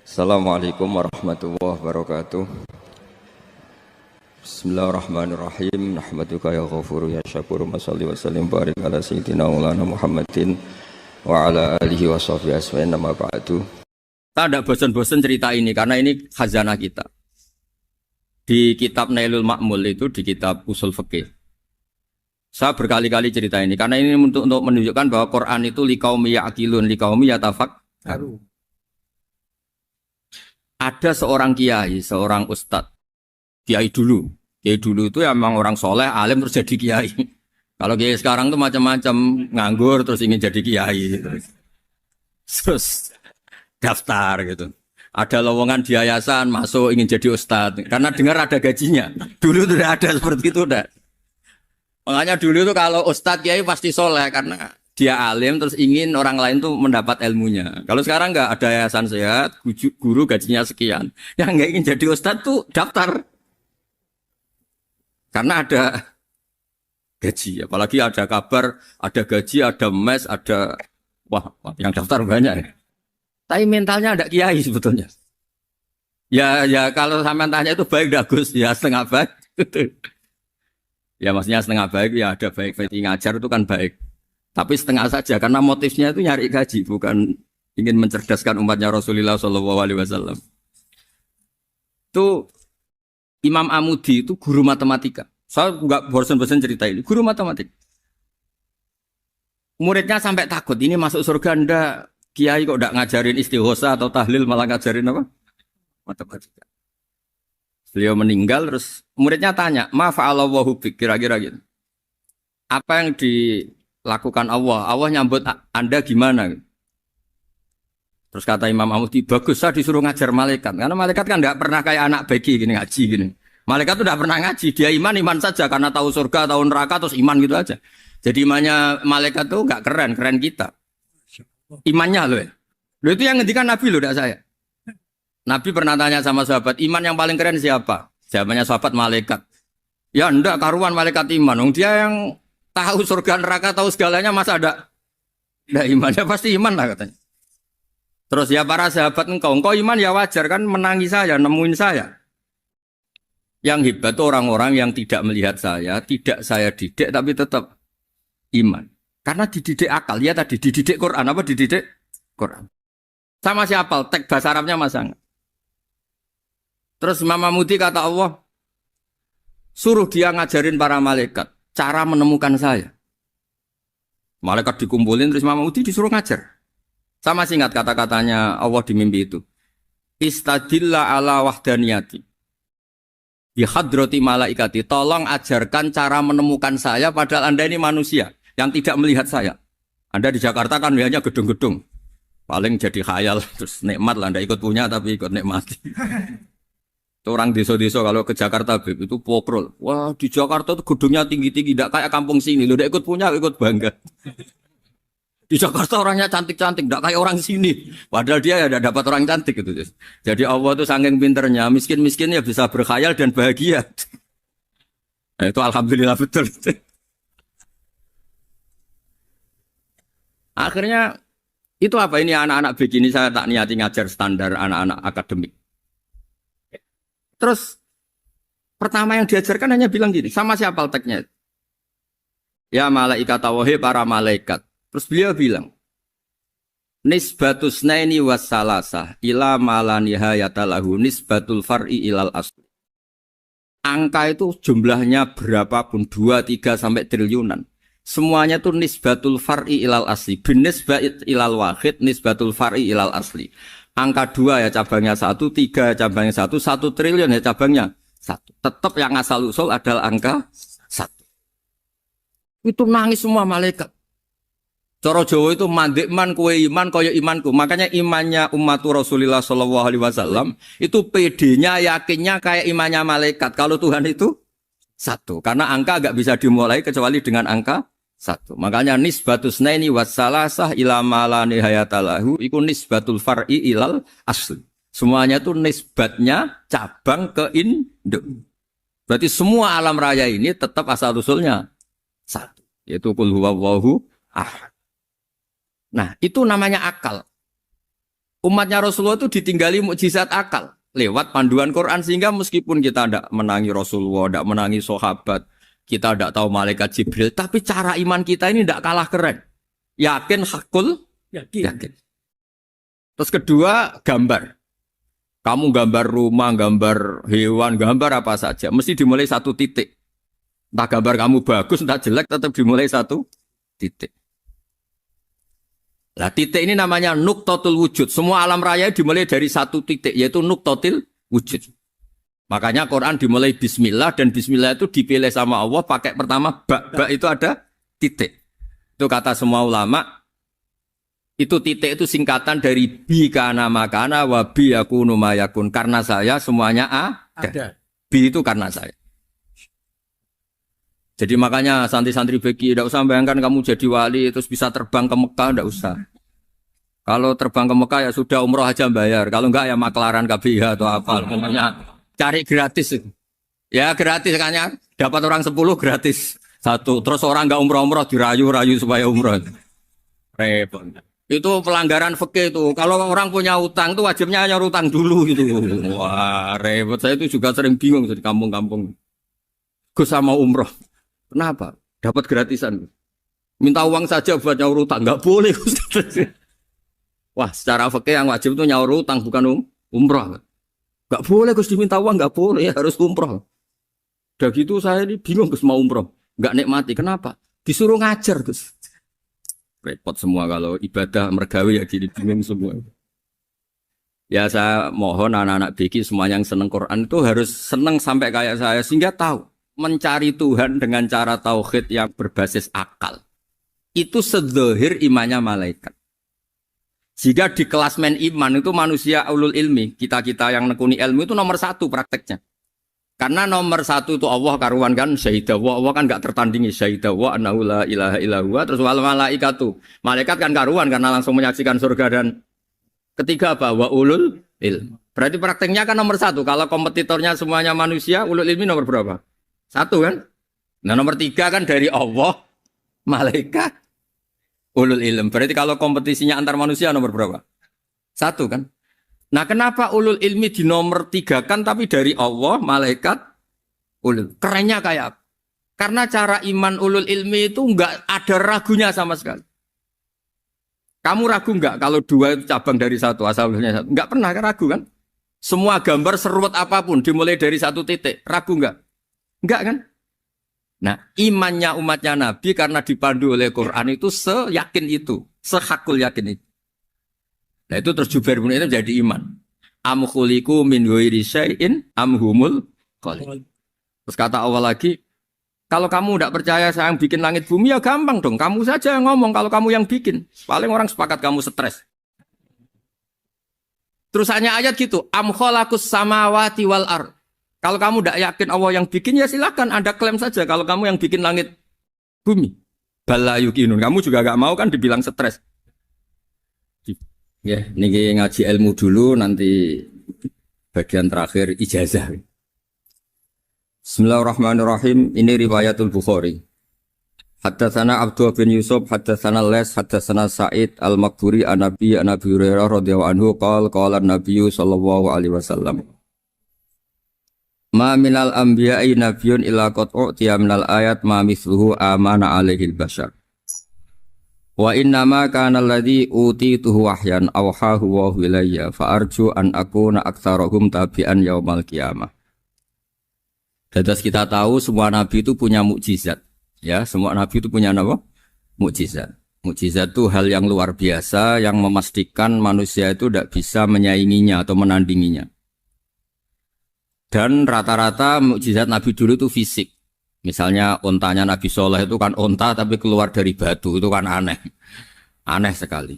Assalamualaikum warahmatullahi wabarakatuh. Bismillahirrahmanirrahim. Nahmaduka ya ghafuru ya syakuru. Masalli wa sallim barik ala sayyidina maulana Muhammadin wa ala alihi wa sahbihi asma'in nama ba'du. Kita tidak bosan-bosan cerita ini karena ini khazanah kita. Di kitab Nailul Ma'mul itu, di kitab Usul Fiqih, saya berkali-kali cerita ini karena ini untuk menunjukkan bahwa Quran itu liqaumi ya'qilun, liqaumi yatafakkarun. Ada seorang kiai, seorang ustadz, kiai dulu itu emang orang soleh, alim terus jadi kiai. Kalau kiai sekarang tuh macam-macam, nganggur terus ingin jadi kiai, terus daftar gitu. Ada lowongan di yayasan, masuk ingin jadi ustadz, karena dengar ada gajinya. Dulu tuh ada seperti itu, udah. Makanya dulu tuh kalau ustadz kiai pasti soleh karena dia alim terus ingin orang lain tuh mendapat ilmunya. Kalau sekarang nggak ada yayasan sehat, guru gajinya sekian. Yang nggak ingin jadi ustadz tuh daftar. Karena ada gaji, apalagi ada kabar, ada gaji, ada mes, ada wah yang daftar banyak ya. Tapi mentalnya ada kiai sebetulnya. Ya kalau sampean tanya itu baik bagus ya setengah baik. Ya maksudnya setengah baik ya ada baik ngajar itu kan baik. Tapi setengah saja karena motifnya itu nyari gaji, bukan ingin mencerdaskan umatnya Rasulullah SAW. Itu Imam Amudi itu guru matematika. Saya nggak bosan-bosan cerita ini. Guru matematika. Muridnya sampai takut ini masuk surga ndak. Kiai kok ndak ngajarin istighosa atau tahlil malah ngajarin apa? Matematika. Beliau meninggal terus muridnya tanya, "Ma fa'alallahu bik?" Kira-kira gitu. Apa yang dilakukan Allah? Allah nyambut Anda gimana? Terus kata Imam Amudi, bagus saya disuruh ngajar malaikat. Karena malaikat kan tidak pernah kayak anak begi gini ngaji gini. Malaikat itu tidak pernah ngaji. Dia iman saja karena tahu surga, tahu neraka, terus iman gitu aja. Jadi imannya malaikat itu nggak keren kita. Imannya loh ya. Loh itu yang ngendikan Nabi loh, tidak saya. Nabi pernah tanya sama sahabat, iman yang paling keren siapa? Jawabannya sahabat malaikat. Ya enggak, karuan malaikat iman. Dia yang tahu surga neraka, tahu segalanya, masa ada imannya pasti iman lah katanya. Terus ya para sahabat engkau iman ya wajar kan menangi saya, nemuin saya. Yang hebat itu orang-orang yang tidak melihat saya, tidak saya didik tapi tetap iman. Karena dididik akal, ya tadi dididik Quran, apa dididik Quran. Sama siapa? Teks bahasa Arabnya masang. Terus Imam Amudi kata Allah, suruh dia ngajarin para malaikat cara menemukan saya. Malaikat dikumpulin terus Imam Amudi disuruh ngajar. Sama singkat kata-katanya Allah di mimpi itu. Istadilla ala wahdaniyati. Bihadrati malaikati. Tolong ajarkan cara menemukan saya padahal Anda ini manusia yang tidak melihat saya. Anda di Jakarta kan hanya gedung-gedung. Paling jadi khayal terus nikmat lah Anda ikut punya tapi ikut nikmati. Orang desa-desa kalau ke Jakarta itu pokrol. Wah di Jakarta tuh gedungnya tinggi-tinggi, tidak kayak kampung sini. Lu udah ikut punya, ikut bangga. Di Jakarta orangnya cantik-cantik, tidak kayak orang sini. Padahal dia ya tidak dapat orang cantik gitu. Jadi Allah tuh saking pinternya, miskin-miskin ya bisa berkhayal dan bahagia. Nah, itu alhamdulillah betul. Akhirnya itu apa ini anak-anak begini saya tak niati ngajar standar anak-anak akademik. Terus pertama yang diajarkan hanya bilang gini, sama siapa teksnya? Ya malaikat wahai para malaikat. Terus beliau bilang, nisbatus naini wassalasah ila malanihayatalahu nisbatul far'i ilal asli. Angka itu jumlahnya berapapun, 2, 3 sampai triliunan. Semuanya itu nisbatul far'i ilal asli. Binisbat ilal wahid nisbatul far'i ilal asli. Angka 2 ya cabangnya 1, 3 cabangnya 1, 1 triliun ya cabangnya 1. Tetap yang asal usul adalah angka 1. Itu nangis semua malaikat. Cara Jawa itu mandekman kue iman kaya imanku. Makanya imannya umat Rasulullah SAW itu PD-nya yakinnya kayak imannya malaikat. Kalau Tuhan itu 1. Karena angka agak bisa dimulai kecuali dengan angka 1. Makanya nisbatus naini wassalasah ila malanihayatalahu iku nisbatul far'i ilal asli. Semuanya itu nisbatnya cabang ke induk. Berarti semua alam raya ini tetap asal usulnya 1. Yaitu qul huwallahu ahad. Nah, itu namanya akal. Umatnya Rasulullah itu ditinggali mukjizat akal lewat panduan Quran sehingga meskipun kita tidak menangi Rasulullah, tidak menangi sahabat, kita tidak tahu malaikat Jibril, tapi cara iman kita ini tidak kalah keren. Yakin hakul, yakin. Terus kedua, gambar. Kamu gambar rumah, gambar hewan, gambar apa saja, mesti dimulai satu titik. Entah gambar kamu bagus, entah jelek, tetap dimulai satu titik. Nah, titik ini namanya nuktotul wujud. Semua alam raya dimulai dari satu titik, yaitu nuktotil wujud. Makanya Quran dimulai bismillah, dan bismillah itu dipilih sama Allah pakai pertama ba itu ada titik. Itu kata semua ulama, itu titik itu singkatan dari bi kana makana wa bi yakunu mayakun. Karena saya semuanya ada. Bi itu karena saya. Jadi makanya santri-santri beki, tidak usah bayangkan kamu jadi wali terus bisa terbang ke Mekah, tidak usah. Kalau terbang ke Mekah ya sudah umroh aja bayar. Kalau enggak ya maklaran KBH atau apa. Pokoknya cari gratis. Ya gratis kan, dapat orang 10 gratis. Satu. Terus orang enggak umroh-umroh dirayu-rayu supaya umroh. Repot. Itu pelanggaran fikih itu. Kalau orang punya utang itu wajibnya hanya utang dulu gitu. Wah repot. Saya itu juga sering bingung di kampung-kampung. Gus sama umroh. Kenapa? Dapat gratisan. Minta uang saja buat nyaur utang. Enggak boleh. Wah, secara fikih yang wajib itu nyaur utang bukan umroh. Enggak boleh Gus diminta uang, enggak boleh, harus umroh. Udah gitu saya ini bingung Gus mau umroh. Enggak nikmati. Kenapa? Disuruh ngajar Gus. Repot semua kalau ibadah mergawe ya jadi bingung semua. Ya saya mohon anak-anak BK semua yang seneng Quran itu harus seneng sampai kayak saya sehingga tahu mencari Tuhan dengan cara tauhid yang berbasis akal. Itu sedzahir imannya malaikat. Jika di klasmen iman itu manusia ulul ilmi, kita-kita yang nekuni ilmu itu nomor 1 prakteknya. Karena nomor 1 itu Allah karuan kan, syahidah wa, Allah kan gak tertandingi, syahidah wa annahu la ilaha illallah, terus wal malaikatu. Malaikat kan karuan karena langsung menyaksikan surga, dan ketiga apa? Wa ulul ilmi. Berarti prakteknya kan nomor 1. Kalau kompetitornya semuanya manusia, ulul ilmi nomor berapa? 1 kan? Nah nomor 3 kan dari Allah, malaikat, ulul ilm. Berarti kalau kompetisinya antar manusia nomor berapa? 1 kan? Nah kenapa ulul ilmi di nomor 3 kan tapi dari Allah, malaikat, ulul. Kerennya kayak apa? Karena cara iman ulul ilmi itu enggak ada ragunya sama sekali. Kamu ragu enggak kalau 2 itu cabang dari 1, asalnya 1? Enggak pernah ragu kan? Semua gambar seruat apapun dimulai dari 1 titik. Ragu enggak? Enggak kan? Nah, imannya umatnya Nabi karena dipandu oleh Quran itu seyakin itu, sehakul yakin itu. Nah, itu terus Jubair bin Mut'im jadi iman. Am khuliqu min ghairi syai'in am humul khaliq. Terus kata Allah lagi, kalau kamu tidak percaya saya yang bikin langit bumi ya gampang dong, kamu saja yang ngomong kalau kamu yang bikin. Paling orang sepakat kamu stres. Terus hanya ayat gitu, am khalaqus samawati wal ardh. Kalau kamu tidak yakin Allah yang bikin, ya silakan Anda klaim saja kalau kamu yang bikin langit bumi. Bala yuqinun. Kamu juga gak mau kan dibilang stres. Ya, ini ngaji ilmu dulu, nanti bagian terakhir ijazah. Bismillahirrahmanirrahim. Ini riwayatul Bukhari. Haddatsana Abdullah bin Yusuf, haddatsana Les, haddatsana Sa'id al-Maqburi an-Nabi Hurairah radhiyallahu anhu qala an-Nabi sallallahu alaihi wasallam. Ma minal anbiya'i nabiyyun illa qad u'tiya minal ayat ma mithluhu amana alaihi al-bashar. Wa innama kana alladhi utituhu wahyan awhahu wa ilayya fa arju an akuna aktsarahum tabi'an yaumal qiyamah. Dados kita tahu semua nabi itu punya mukjizat. Ya, semua nabi itu punya apa? Mukjizat. Mukjizat itu hal yang luar biasa yang memastikan manusia itu tidak bisa menyainginya atau menandinginya. Dan rata-rata mukjizat Nabi dulu itu fisik. Misalnya ontanya Nabi Soleh itu kan onta tapi keluar dari batu, itu kan aneh. Aneh sekali.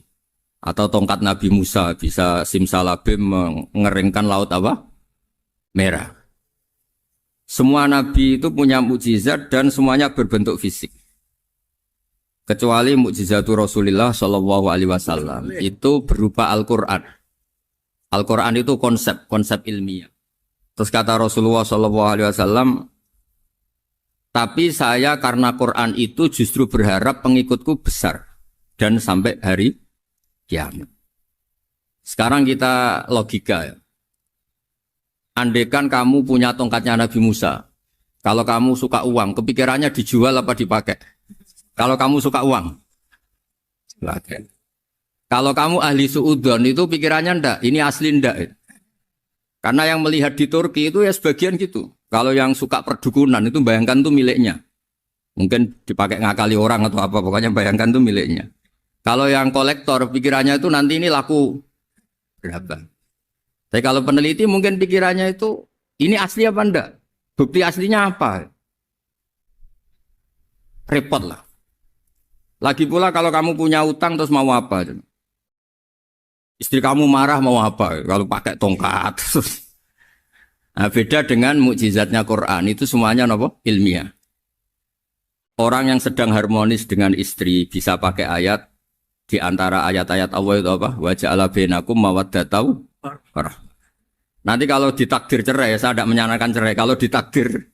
Atau tongkat Nabi Musa bisa simsalabim mengeringkan laut apa? Merah. Semua Nabi itu punya mukjizat dan semuanya berbentuk fisik. Kecuali mukjizatul Rasulullah Shallallahu Alaihi Wasallam itu berupa Al-Quran. Al-Quran itu konsep ilmiah. Terus kata Rasulullah SAW, tapi saya karena Quran itu justru berharap pengikutku besar dan sampai hari kiamat. Sekarang kita logika ya. Andekan kamu punya tongkatnya Nabi Musa. Kalau kamu suka uang, kepikirannya dijual apa dipakai? Kalau kamu suka uang, dipakai. Kalau kamu ahli suudon itu pikirannya ndak, ini asli ndak. Karena yang melihat di Turki itu ya sebagian gitu. Kalau yang suka perdukunan itu bayangkan tuh miliknya. Mungkin dipakai ngakali orang atau apa, pokoknya bayangkan tuh miliknya. Kalau yang kolektor pikirannya itu nanti ini laku berapa. Tapi kalau peneliti mungkin pikirannya itu ini asli apa enggak? Bukti aslinya apa? Repot lah. Lagi pula kalau kamu punya utang terus mau apa? Istri kamu marah mau apa? Kalau pakai tongkat. Nah, beda dengan mukjizatnya Quran itu semuanya apa? Ilmiah. Orang yang sedang harmonis dengan istri bisa pakai ayat di antara ayat-ayat Allah itu apa? Wa ja'ala bainakum mawaddatan warahmah. Nanti kalau ditakdir cerai, saya tidak menyarankan cerai. Kalau ditakdir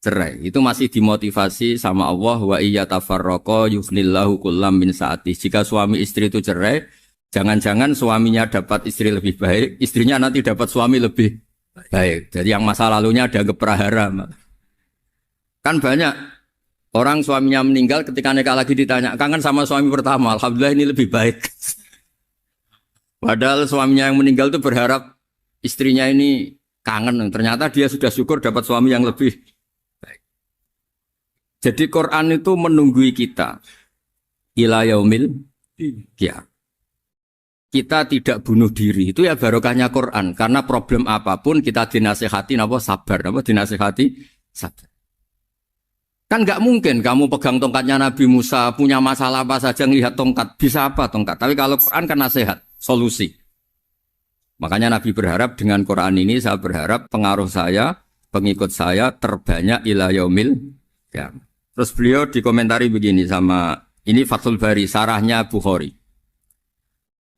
cerai, itu masih dimotivasi sama Allah. Wa iya tafarraqa yughnillahu kullam min sa'ati. Jika suami istri itu cerai, jangan-jangan suaminya dapat istri lebih baik, istrinya nanti dapat suami lebih baik. Jadi yang masa lalunya dianggap prahara. Kan banyak orang suaminya meninggal ketika nikah lagi ditanya, kangen sama suami pertama, alhamdulillah ini lebih baik. Padahal suaminya yang meninggal itu berharap istrinya ini kangen, ternyata dia sudah syukur dapat suami yang lebih baik. Jadi Quran itu menunggui kita ila yaumil qiyamah. Kita tidak bunuh diri, itu ya barokahnya Quran. Karena problem apapun kita dinasihati sabar, dinasihati sabar. Kan nggak mungkin kamu pegang tongkatnya Nabi Musa, punya masalah apa saja ngelihat tongkat, bisa apa tongkat. Tapi kalau Quran kan nasihat, solusi. Makanya Nabi berharap dengan Quran ini, saya berharap pengaruh saya, pengikut saya terbanyak ila yaumil qiyamah. Terus beliau dikomentari begini sama, ini Fathul Bari, sarahnya Bukhari.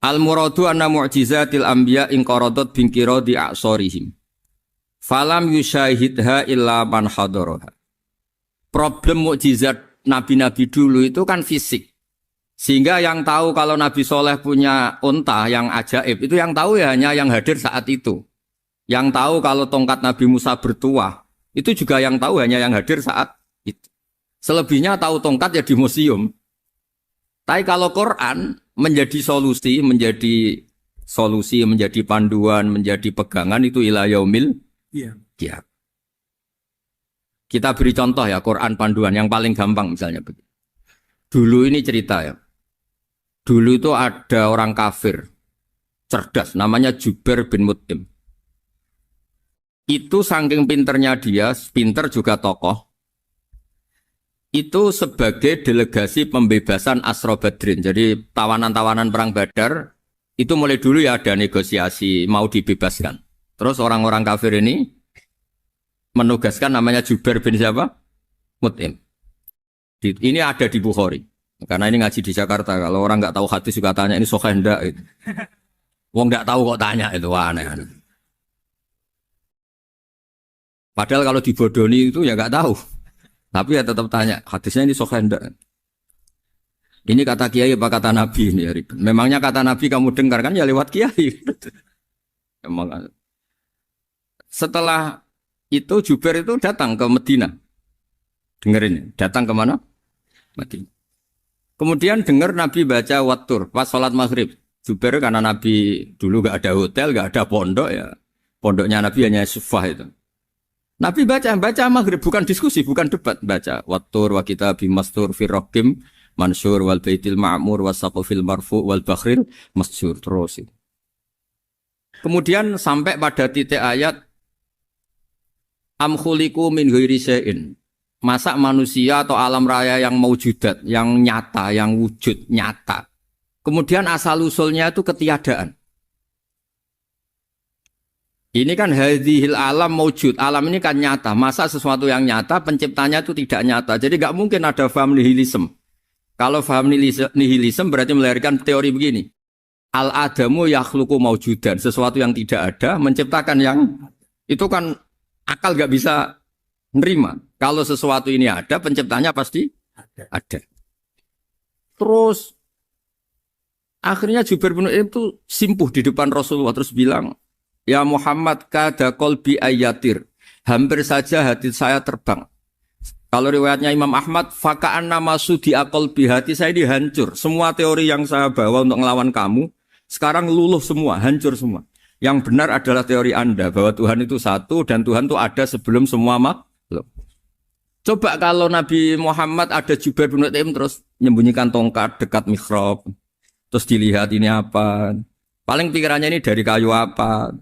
Al-muradu anna mu'jizatil anbiya inqaradat binkiradi a'sorihim. Falam yushahidha illa man hadaraha. Problem mukjizat nabi-nabi dulu itu kan fisik. Sehingga yang tahu kalau Nabi Soleh punya unta yang ajaib, itu yang tahu ya hanya yang hadir saat itu. Yang tahu kalau tongkat Nabi Musa bertuah, itu juga yang tahu hanya yang hadir saat itu. Selebihnya tahu tongkat ya di museum. Tapi kalau Quran menjadi solusi, menjadi panduan, menjadi pegangan itu ila yaumil qiyamah. Kita beri contoh ya, Quran panduan yang paling gampang misalnya begini. Dulu ini cerita ya. Dulu itu ada orang kafir cerdas namanya Jubair bin Mut'im. Itu saking pinternya dia, pinter juga tokoh. Itu sebagai delegasi pembebasan Asra Badrin. Jadi tawanan-tawanan perang Badar itu mulai dulu ya ada negosiasi mau dibebaskan. Terus orang-orang kafir ini menugaskan namanya Jubair bin siapa? Mut'im. Ini ada di Bukhari. Karena ini ngaji di Jakarta, kalau orang nggak tahu hadis juga tanya ini sahih enggak itu. Wong nggak tahu kok tanya itu aneh. Padahal kalau dibodoni itu ya nggak tahu. Tapi ya tetap tanya, hadisnya ini sahih enggak. Ini kata kiai apa kata nabi ini ya. Memangnya kata nabi kamu dengar kan ya lewat kiai. Memang. Setelah itu Jubair itu datang ke Medina. Dengerin, datang ke mana? Medina. Kemudian dengar Nabi baca Wattur pas sholat maghrib. Jubair karena Nabi dulu gak ada hotel, gak ada pondok ya. Pondoknya Nabi hanya sufah itu. Nabi baca maghrib, bukan diskusi, bukan debat. Baca Wattur wa kitabi mastur firrokim mansur wal baitil ma'mur wasaqufil marfu wal bakhril masjur. Terus itu. Kemudian sampai pada titik ayat am khuliqu min ghairi syai'in. Masa manusia atau alam raya yang maujudat, yang nyata, yang wujud, nyata. Kemudian asal-usulnya itu ketiadaan. Ini kan hadhil alam maujud, alam ini kan nyata. Masa sesuatu yang nyata, penciptanya itu tidak nyata. Jadi gak mungkin ada faham nihilisme. Kalau faham nihilisme berarti melahirkan teori begini. Al-adamu yakhluqu maujudan, sesuatu yang tidak ada, menciptakan yang... Itu kan akal gak bisa nerima. Kalau sesuatu ini ada, penciptanya pasti ada. Terus Akhirnya Jubair bin Mut'im itu simpuh di depan Rasulullah terus bilang, "Ya Muhammad, kada qalbi ayatir." Hampir saja hati saya terbang. Kalau riwayatnya Imam Ahmad, faka'an nama sudi qalbi, hati saya ini hancur. Semua teori yang saya bawa untuk ngelawan kamu sekarang luluh semua, hancur semua. Yang benar adalah teori Anda bahwa Tuhan itu satu dan Tuhan itu ada sebelum semua makhluk. Coba kalau Nabi Muhammad ada Jubair bin Mut'im terus menyembunyikan tongkat dekat mihrab. Terus dilihat ini apa. Paling pikirannya ini dari kayu apa.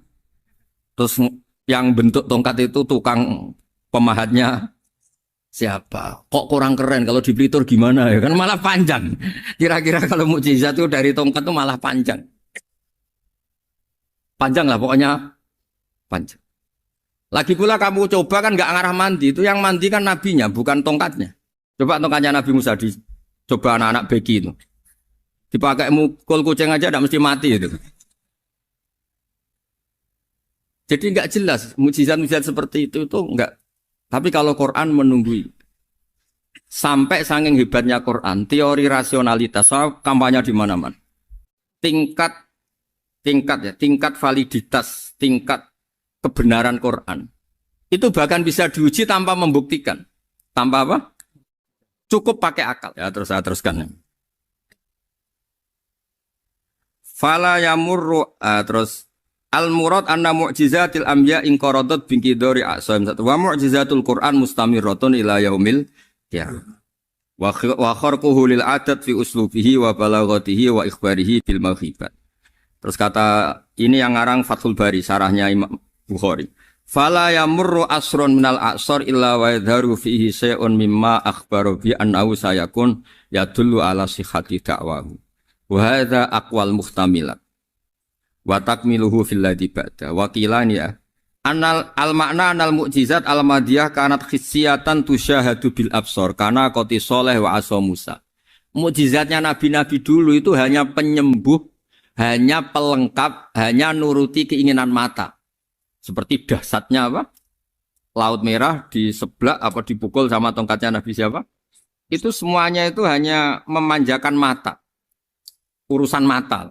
Terus yang bentuk tongkat itu tukang pemahatnya siapa. Kok kurang keren kalau di Blitur gimana ya. Kan malah panjang. Kira-kira kalau mukjizat itu dari tongkat itu malah panjang. Panjang lah pokoknya. Panjang. Lagi pula kamu coba kan gak ngarah mandi. Itu yang mandi kan nabinya bukan tongkatnya. Coba tongkatnya Nabi Musa coba anak-anak beki itu. Dipakai mukul kucing aja tidak mesti mati itu. Jadi nggak jelas mukjizat-mukjizat seperti itu nggak. Tapi kalau Quran menunggui sampai saking hebatnya Quran, teori rasionalitas soal kampanye di mana-mana. Tingkat validitas, tingkat kebenaran Quran itu bahkan bisa diuji tanpa membuktikan. Tanpa apa? Cukup pakai akal. Ya terus saya teruskan. Fala yamurru terus al-murad anna mu'jizatil anbiya in qaradat binqidari a'sam satu wa mu'jizatul Qur'an mustamirratun ila yaumil qiyamah wa kharquhu lil adat fi uslubihi wa balaghatihi wa ikhbarihi bil mawhibat. Terus kata ini yang ngarang Fathul Bari sarahnya Imam Bukhari. Fala yamurru asrun minal a'sar illa wa yadharu fihi shay'un mimma akhbaru bi annahu sayakun yadullu ala sihhati da'wahu. Wa hadza aqwal muhtamilat wa takmiluhu fil ladzi ba'da wa qilani ya anal al makna anal mukjizat al madiyah kanat khissiyatan tusyahadu bil absar kana qati sholeh wa asa Musa. Mukjizatnya nabi-nabi dulu itu hanya penyembuh, hanya pelengkap, hanya nuruti keinginan mata. Seperti dahsyatnya apa? Laut Merah di sebelah apa dipukul sama tongkatnya Nabi siapa? Itu semuanya itu hanya memanjakan mata. Urusan mata.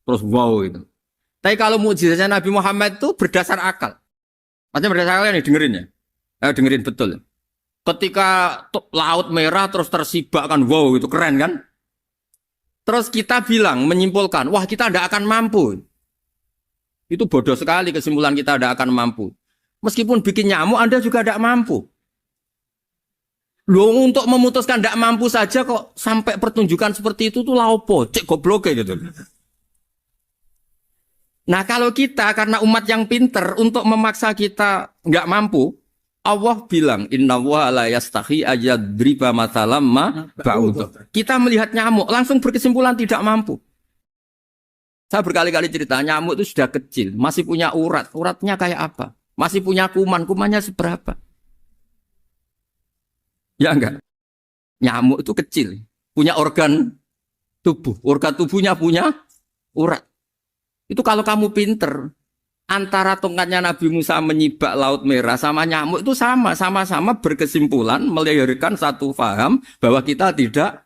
Terus wow itu. Tapi kalau mukjizatnya Nabi Muhammad itu berdasar akal. Maksudnya berdasar akal nih dengerin ya. Dengerin betul. Ketika Laut Merah terus tersibak kan wow itu keren kan. Terus kita bilang menyimpulkan wah kita tidak akan mampu. Itu bodoh sekali kesimpulan kita tidak akan mampu. Meskipun bikin nyamuk Anda juga tidak mampu. Loh untuk memutuskan tidak mampu saja kok sampai pertunjukan seperti itu tuh laopo, cek goblok gitu. Nah kalau kita karena umat yang pinter untuk memaksa kita nggak mampu, Allah bilang Inna wa la yastahi ayadriba mathalam ma ba'ud. Kita melihat nyamuk langsung berkesimpulan tidak mampu. Saya berkali-kali cerita nyamuk itu sudah kecil, masih punya urat, uratnya kayak apa? Masih punya kuman, kumannya seberapa? Ya enggak. Nyamuk itu kecil, punya organ tubuhnya punya urat. Itu kalau kamu pinter, antara tongkatnya Nabi Musa menyibak Laut Merah sama nyamuk itu sama-sama berkesimpulan melahirkan satu faham bahwa kita tidak.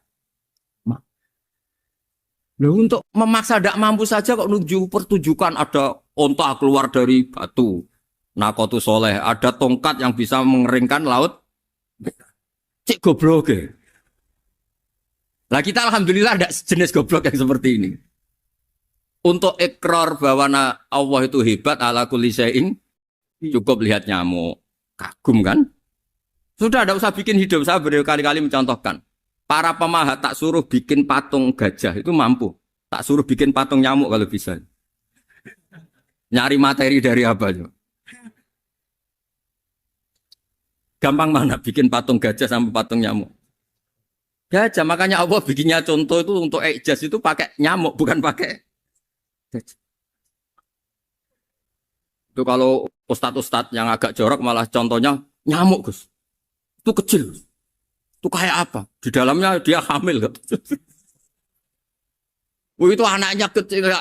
Loh, untuk memaksa tidak mampu saja kok menuju pertunjukan ada onta keluar dari batu, Naqatu Sholeh, ada tongkat yang bisa mengeringkan laut. Cik goblok ya. Lah kita alhamdulillah ada jenis goblok yang seperti ini. Untuk ikrar bahwa Allah itu hebat ala kulli syai'in, cukup lihat nyamuk. Kagum kan? Sudah tidak usah bikin hidup. Saya berkali-kali mencontohkan. Para pemahat tak suruh bikin patung gajah itu mampu. Tak suruh bikin patung nyamuk kalau bisa. Nyari materi dari apa coba? Gampang mana bikin patung gajah sama patung nyamuk? Gajah, makanya Allah bikinnya contoh itu untuk ijaz itu pakai nyamuk, bukan pakai gajah. Itu kalau ustadz-ustadz yang agak jorok malah contohnya nyamuk, Gus. Itu kecil. Itu kayak apa? Di dalamnya dia hamil. Itu anaknya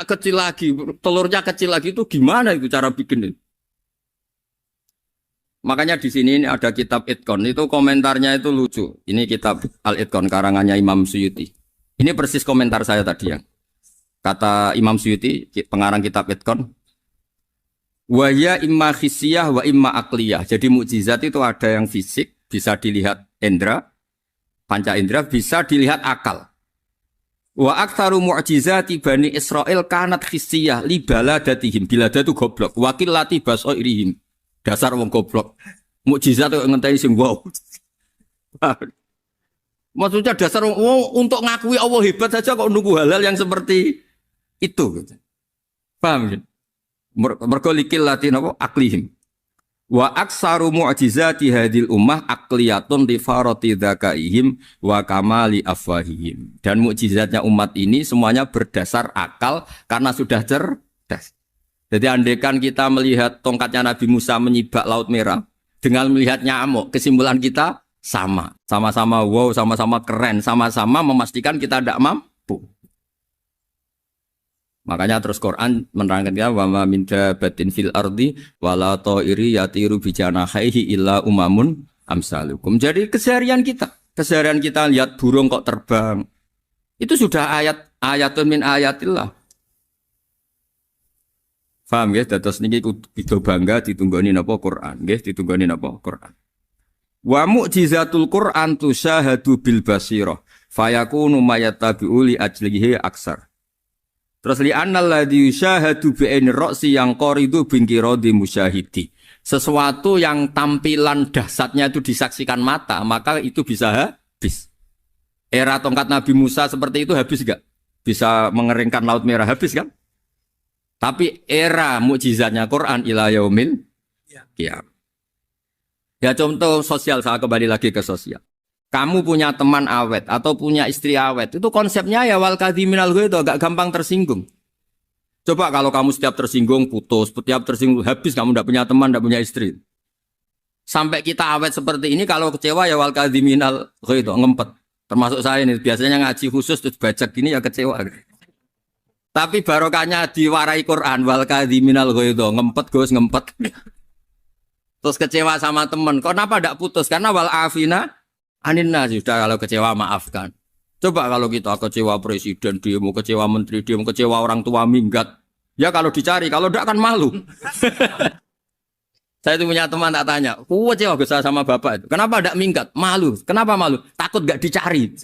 kecil lagi, telurnya kecil lagi, itu gimana itu cara bikin itu? Makanya di sini ada kitab Itqon, itu komentarnya itu lucu. Ini kitab Al-Itqon karangannya Imam Suyuti. Ini persis komentar saya tadi yang. Kata Imam Suyuti, pengarang kitab Itqan, wa ya imma khissiyah wa imma akliyah. Jadi mukjizat itu ada yang fisik, bisa dilihat indra, panca indra, bisa dilihat akal. Wa aktsaru mu'jizati Bani Israil kanat khissiyah li baladatihim. Bilada itu goblok. Wakil lati basoirihim. Dasar wong goblok. Mukjizat itu ngenteni sing wow. Maksudnya dasar untuk ngakui Allah hebat saja kok nunggu hal-hal yang seperti itu. Paham ya? Mergo likil lati napa aklihim. Wa aksaru mu'jizati hadil ummah akliyatun li farati dzakaihim wa kamali afwahihim. Dan mukjizatnya umat ini semuanya berdasar akal karena sudah cerdas. Jadi andaikan kita melihat tongkatnya Nabi Musa menyibak Laut Merah dengan melihat nyamuk, kesimpulan kita sama. Sama-sama wow, sama-sama keren, sama-sama memastikan kita tidak mampu. Makanya terus Quran menerangkan ya wa ma min dabatin fil ardi wala ta'iri yatiru bi janahihi illa umamun amsalukum. Jadi keseharian kita lihat burung kok terbang. Itu sudah ayatun min ayatillah. Paham ya? Dados niki kudu bangga ditunggoni napa Quran, nggih ditunggoni napa Quran. Wa mu'jizatul Quran tusyahadu bil basirah fayakunu mayatabi'u li ajlihi aksar. Terus li annal ladzi yusyahadu bi ainir ra'si yang qaridu bin qiradi musyahidi. Sesuatu yang tampilan dahsyatnya itu disaksikan mata, maka itu bisa habis. Era tongkat Nabi Musa seperti itu habis enggak? Bisa mengeringkan Laut Merah habis kan? Tapi era mukjizatnya Quran ila yaumil qiyamah. Ya contoh sosial, saya kembali lagi ke sosial. Kamu punya teman awet atau punya istri awet, itu konsepnya ya wal kadhiminal ghaidh, agak gampang tersinggung. Coba kalau kamu setiap tersinggung putus, setiap tersinggung habis, kamu tidak punya teman, tidak punya istri. Sampai kita awet seperti ini, kalau kecewa ya wal kadhiminal ghaidh, ngempet. Termasuk saya ini, biasanya ngaji khusus terus baca gini ya kecewa. Tapi barokahnya diwarai Quran wal kadhiminal ghaidh, ngempet Gus, ngempet. Terus kecewa sama teman, kenapa tidak putus? Karena wal afina aninna, sudah kalau kecewa maafkan. Coba kalau kita kecewa presiden demo, kecewa menteri demo, kecewa orang tua minggat. Ya kalau dicari, kalau tidak kan malu. Saya itu punya teman tak tanya, kecewa gak sama bapak itu. Kenapa tidak minggat? Malu. Kenapa malu? Takut gak dicari.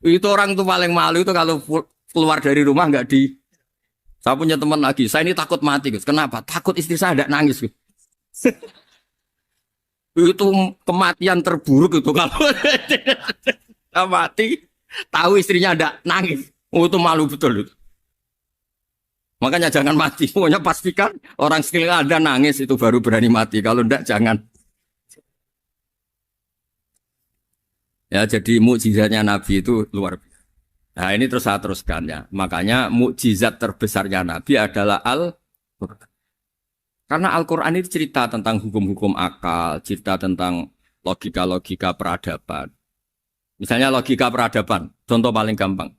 Itu orang tuh paling malu itu kalau keluar dari rumah gak di. Saya punya teman lagi, saya ini takut mati Gus. Kenapa? Takut istri saya tidak nangis Gus. Itu kematian terburuk itu kalau mati tahu istrinya ada nangis, itu malu betul itu. Makanya jangan mati, pokoknya pastikan orang sekeliling ada nangis itu baru berani mati, kalau enggak jangan. Ya jadi mukjizatnya Nabi itu luar biasa. Nah ini terus saya teruskan ya, makanya mukjizat terbesarnya Nabi adalah Al-Quran. Karena Al-Quran itu cerita tentang hukum-hukum akal, cerita tentang logika-logika peradaban. Misalnya logika peradaban, contoh paling gampang.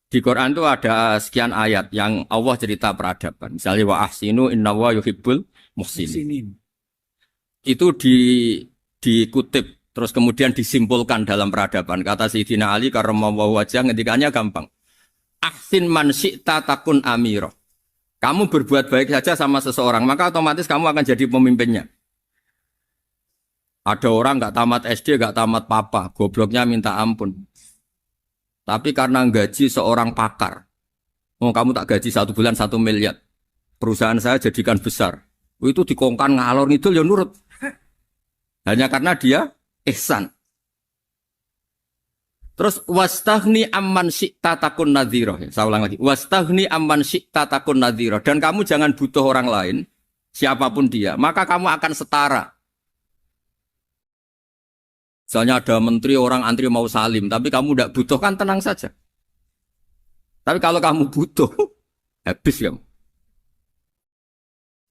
Di Quran itu ada sekian ayat yang Allah cerita peradaban. Misalnya wa ahsinu innallaha yuhibbul muhsinin. Itu dikutip, terus kemudian disimpulkan dalam peradaban. Kata Sayyidina Ali karramallahu wajhah ngendikannya gampang. Ahsin man syi'ta takun amira. Kamu berbuat baik saja sama seseorang, maka otomatis kamu akan jadi pemimpinnya. Ada orang nggak tamat SD, nggak tamat papa, gobloknya minta ampun. Tapi karena gaji seorang pakar, kamu tak gaji 1 bulan 1 miliar, perusahaan saya jadikan besar. Itu dikongkan ngalor ngidul ya nurut. Hanya karena dia ihsan. Terus wastaghni amman syi'ta takun nadhira. Saya ulang lagi. Wastaghni amman syi'ta takun nadhira. Dan kamu jangan butuh orang lain, siapapun dia, maka kamu akan setara. Misalnya ada menteri orang antri mau salim, tapi kamu tidak butuh, kan tenang saja. Tapi kalau kamu butuh, habis kamu.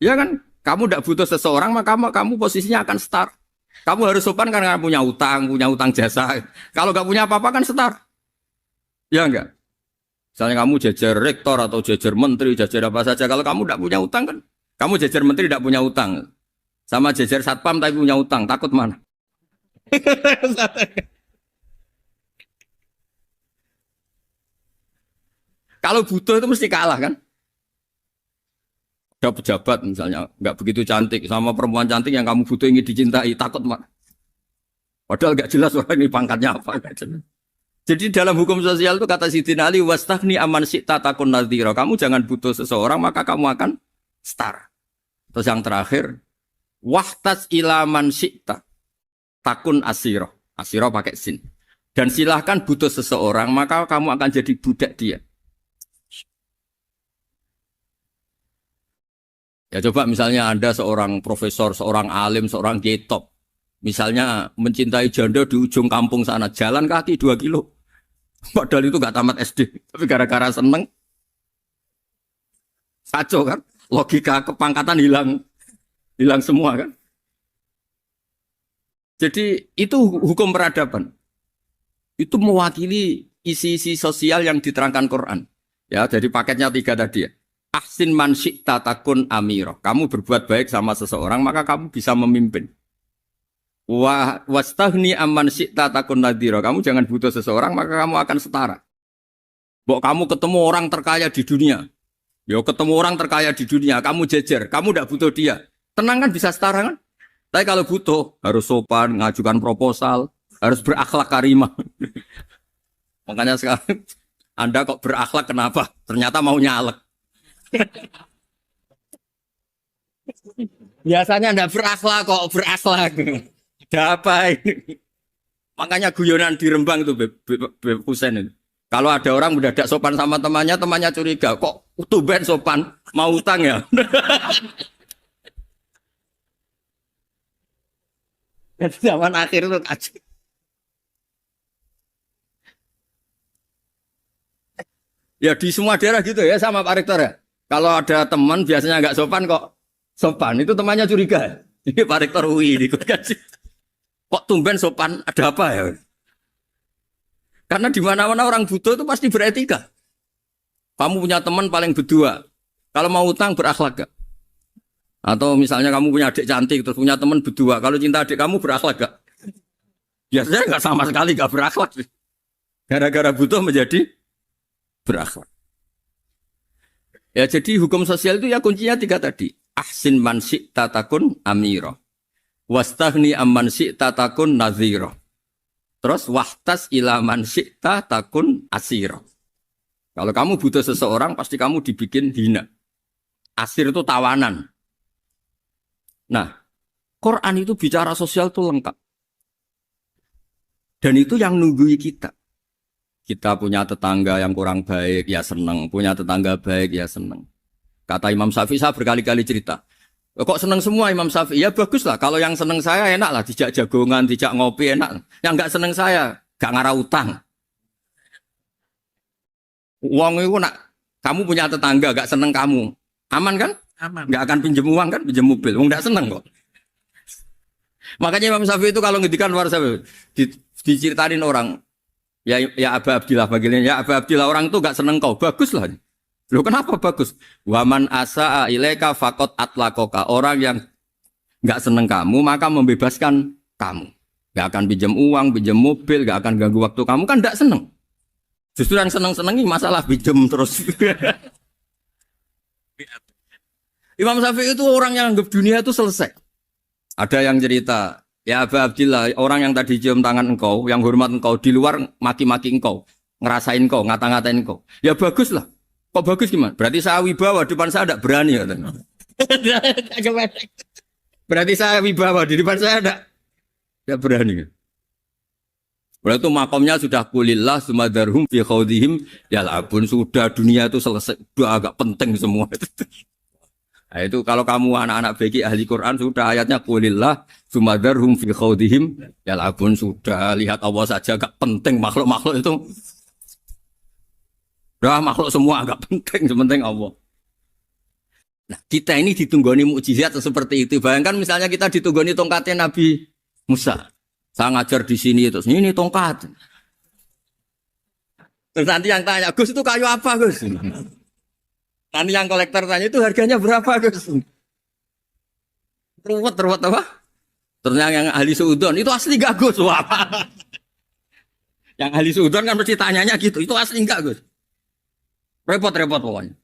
Ya kan? Kamu tidak butuh seseorang, maka kamu posisinya akan setara. Kamu harus sopan karena punya utang jasa. Kalau nggak punya apa-apa kan setar. Ya enggak? Misalnya kamu jajar rektor atau jajar menteri, jajar apa saja. Kalau kamu tidak punya utang kan, kamu jajar menteri tidak punya utang. Sama jajar satpam tapi punya utang, takut mana? Kalau butuh itu mesti kalah kan? Ada pejabat misalnya nggak begitu cantik sama perempuan cantik yang kamu butuh ingin dicintai takut mak. Padahal nggak jelas orang ini pangkatnya apa. Jadi dalam hukum sosial itu kata Sidin Ali wastahni aman syi'ta takun nadhira. Kamu jangan butuh seseorang maka kamu akan setara. Terus yang terakhir wahtas ilaman syi'ta takun asiro. Asiro pakai sin. Dan silahkan butuh seseorang maka kamu akan jadi budak dia. Ya coba misalnya Anda seorang profesor, seorang alim, seorang getop. Misalnya mencintai janda di ujung kampung sana, jalan kaki 2 kilo. Padahal itu gak tamat SD. Tapi gara-gara seneng, kacau kan? Logika kepangkatan hilang semua kan? Jadi itu hukum peradaban. Itu mewakili isi-isi sosial yang diterangkan Quran. Ya, jadi paketnya 3 tadi ya. Ahsin man syi'ta takun amirah. Kamu berbuat baik sama seseorang, maka kamu bisa memimpin. Wastahni amman syi'ta takun nadhira. Kamu jangan butuh seseorang, maka kamu akan setara. Bok kamu ketemu orang terkaya di dunia. Yo ketemu orang terkaya di dunia, kamu jejer, kamu tidak butuh dia. Tenang kan bisa setara kan? Tapi kalau butuh, harus sopan, ngajukan proposal, harus berakhlak karimah. Makanya sekarang, Anda kok berakhlak kenapa? Ternyata mau nyalek. Biasanya enggak berakhlak kok berakhlak. Ada apa ini? Makanya guyonan di Rembang itu Beb Husein itu. Kalau ada orang mendadak sopan sama temannya, temannya curiga, kok tumben sopan, mau utang ya? Zaman akhir itu kacau. Ya di semua daerah gitu ya sama Pak Rektor ya. Kalau ada teman biasanya nggak sopan kok sopan, itu temannya curiga. Ini Pak Rektor UI ini kok tumben sopan, ada apa ya? Karena di mana-mana orang butuh itu pasti beretika. Kamu punya teman paling berdua, kalau mau utang berakhlak gak? Atau misalnya kamu punya adik cantik terus punya teman berdua, kalau cinta adik kamu berakhlak gak? Biasanya nggak sama sekali nggak berakhlak. Gara-gara butuh menjadi berakhlak. Ya jadi hukum sosial itu ya kuncinya 3 tadi. Ahsin man syi'ta takun amira. Wastahni amman syi'ta takun nadhira. Terus wahtas ila man syi'ta takun asira. Kalau kamu butuh seseorang pasti kamu dibikin hina. Asir itu tawanan. Nah, Quran itu bicara sosial itu lengkap. Dan itu yang nunggui kita. Kita punya tetangga yang kurang baik, ya seneng. Punya tetangga baik, ya seneng. Kata Imam Syafi'i, saya berkali-kali cerita. Kok seneng semua Imam Syafi'i? Ya bagus lah. Kalau yang seneng saya enak lah. Dijak jagongan, dijak ngopi enak. Yang gak seneng saya, gak ngarah utang. Uang itu nak, kamu punya tetangga gak seneng kamu. Aman kan? Aman. Gak akan pinjem uang kan? Pinjem mobil. Uang gak seneng kok. Makanya Imam Syafi'i itu kalau ngedikan luar Syafi'i, diceritain orang. Ya Aba Abdillah bagian ya Aba Abdillah orang itu gak seneng kau bagus lah. Loh kenapa bagus? Waman asa'a ilaika faqat atlaqaka. Orang yang gak seneng kamu maka membebaskan kamu. Gak akan pinjam uang, pinjam mobil, gak akan ganggu waktu kamu kan gak seneng. Justru yang seneng-senengi masalah pinjam terus. Imam Syafi'i itu orang yang anggap dunia itu selesai. Ada yang cerita ya Aba Abdillah, orang yang tadi cium tangan engkau, yang hormat engkau, di luar maki-maki engkau, ngerasain engkau, ngata-ngatain engkau. Ya bagus lah. Kok bagus gimana? Berarti saya wibawa, depan saya tidak berani. Berarti saya wibawa, di depan saya tidak berani. Berarti itu makomnya sudah kulillah, sumadarhum fi khawdihim, yal'abun. Sudah dunia itu selesai, sudah agak penting semua. Nah, itu kalau kamu anak-anak bagi ahli Quran sudah ayatnya qulillah sumadarhum fi khawdihim yal'abun. Sudah lihat Allah saja agak penting, makhluk-makhluk itu dah makhluk semua agak penting, sepenting Allah. Nah kita ini ditunggoni mukjizat seperti itu. Bayangkan misalnya kita ditunggoni tongkatnya Nabi Musa. Saya ngajar di sini terus ini tongkat. Terus nanti yang tanya, Gus itu kayu apa Gus? Nanti yang kolektor tanya itu harganya berapa Gus? Ruwet apa? Terus yang ahli suudon itu asli gak Gus? Wah. Yang ahli suudon kan mesti tanyanya gitu, itu asli enggak Gus? Repot-repot pokoknya.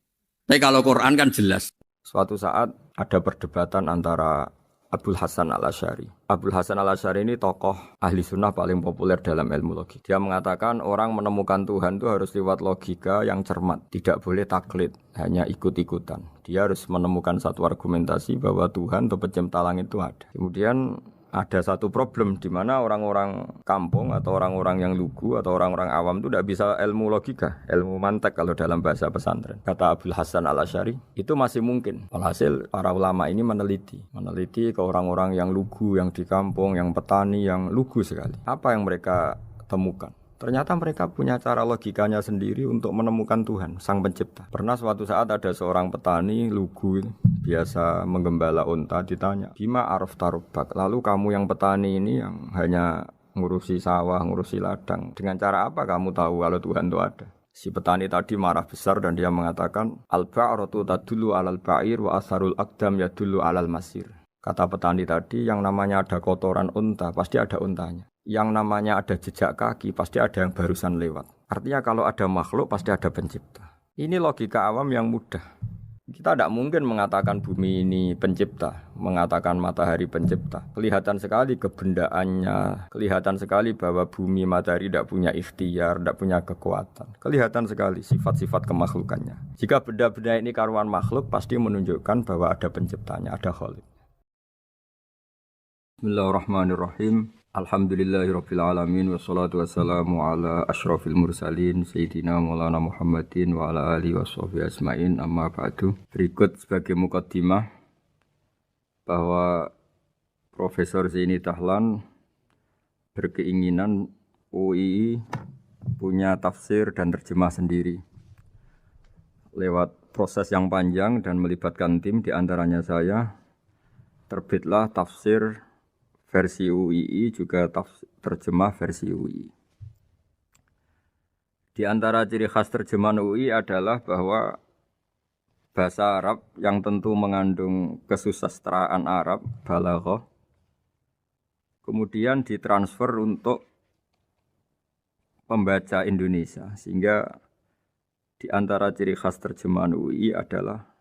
Tapi kalau Quran kan jelas. Suatu saat ada perdebatan antara Abdul Hasan Al-Asy'ari. Abdul Hasan Al-Asy'ari ini tokoh ahli sunnah paling populer dalam ilmu logik. Dia mengatakan orang menemukan Tuhan itu harus lewat logika yang cermat. Tidak boleh taklid, hanya ikut-ikutan. Dia harus menemukan satu argumentasi bahwa Tuhan atau pencipta langit itu ada. Kemudian ada satu problem di mana orang-orang kampung atau orang-orang yang lugu atau orang-orang awam itu tidak bisa ilmu logika, ilmu mantek kalau dalam bahasa pesantren. Kata Abdul Hasan Al-Asy'ari, itu masih mungkin. Alhasil para ulama ini meneliti ke orang-orang yang lugu, yang di kampung, yang petani, yang lugu sekali. Apa yang mereka temukan? Ternyata mereka punya cara logikanya sendiri untuk menemukan Tuhan, Sang Pencipta. Pernah suatu saat ada seorang petani lugu, biasa menggembala unta, ditanya, Bima araf tarubak, lalu kamu yang petani ini yang hanya ngurusi sawah, ngurusi ladang, dengan cara apa kamu tahu kalau Tuhan itu ada? Si petani tadi marah besar dan dia mengatakan, Al-ba'ratu tadullu alal ba'ir wa asharul aqdam yadullu alal masir. Kata petani tadi, yang namanya ada kotoran unta, pasti ada untanya. Yang namanya ada jejak kaki, pasti ada yang barusan lewat. Artinya kalau ada makhluk, pasti ada pencipta. Ini logika awam yang mudah. Kita tidak mungkin mengatakan bumi ini pencipta, mengatakan matahari pencipta. Kelihatan sekali kebendaannya, kelihatan sekali bahwa bumi matahari tidak punya ikhtiar, tidak punya kekuatan. Kelihatan sekali sifat-sifat kemakhlukannya. Jika benda-benda ini karuan makhluk, pasti menunjukkan bahwa ada penciptanya, ada khalik. Bismillahirrahmanirrahim. Alhamdulillahirabbil alamin wassalatu wassalamu ala asyrafil mursalin sayyidina Maulana Muhammadin wa ala alihi washabihi ajmain amma ba'du. Berikut sebagai mukaddimah bahwa Profesor Zaini Dahlan berkeinginan UII punya tafsir dan terjemah sendiri. Lewat proses yang panjang dan melibatkan tim, di antaranya saya, terbitlah tafsir versi UII, juga terjemah versi UII. Di antara ciri khas terjemahan UII adalah bahwa bahasa Arab yang tentu mengandung kesusastraan Arab, balaghah, kemudian ditransfer untuk pembaca Indonesia. Sehingga di antara ciri khas terjemahan UII adalah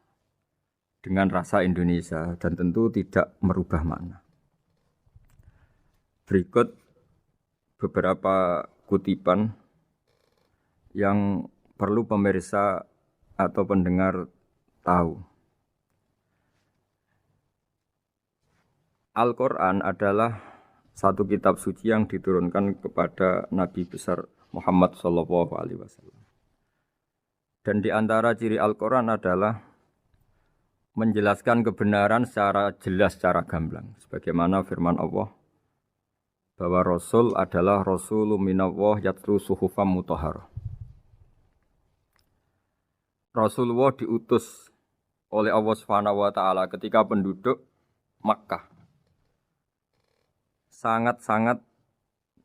dengan rasa Indonesia dan tentu tidak merubah makna. Berikut beberapa kutipan yang perlu pemirsa atau pendengar tahu. Al-Quran adalah satu kitab suci yang diturunkan kepada Nabi besar Muhammad SAW. Dan di antara ciri Al-Quran adalah menjelaskan kebenaran secara jelas, secara gamblang. Sebagaimana firman Allah, bahwa Rasul adalah Rasulun minallah yatlu suhufam mutahharah. Rasulullah diutus oleh Allah Subhanahu wa taala ketika penduduk Makkah sangat-sangat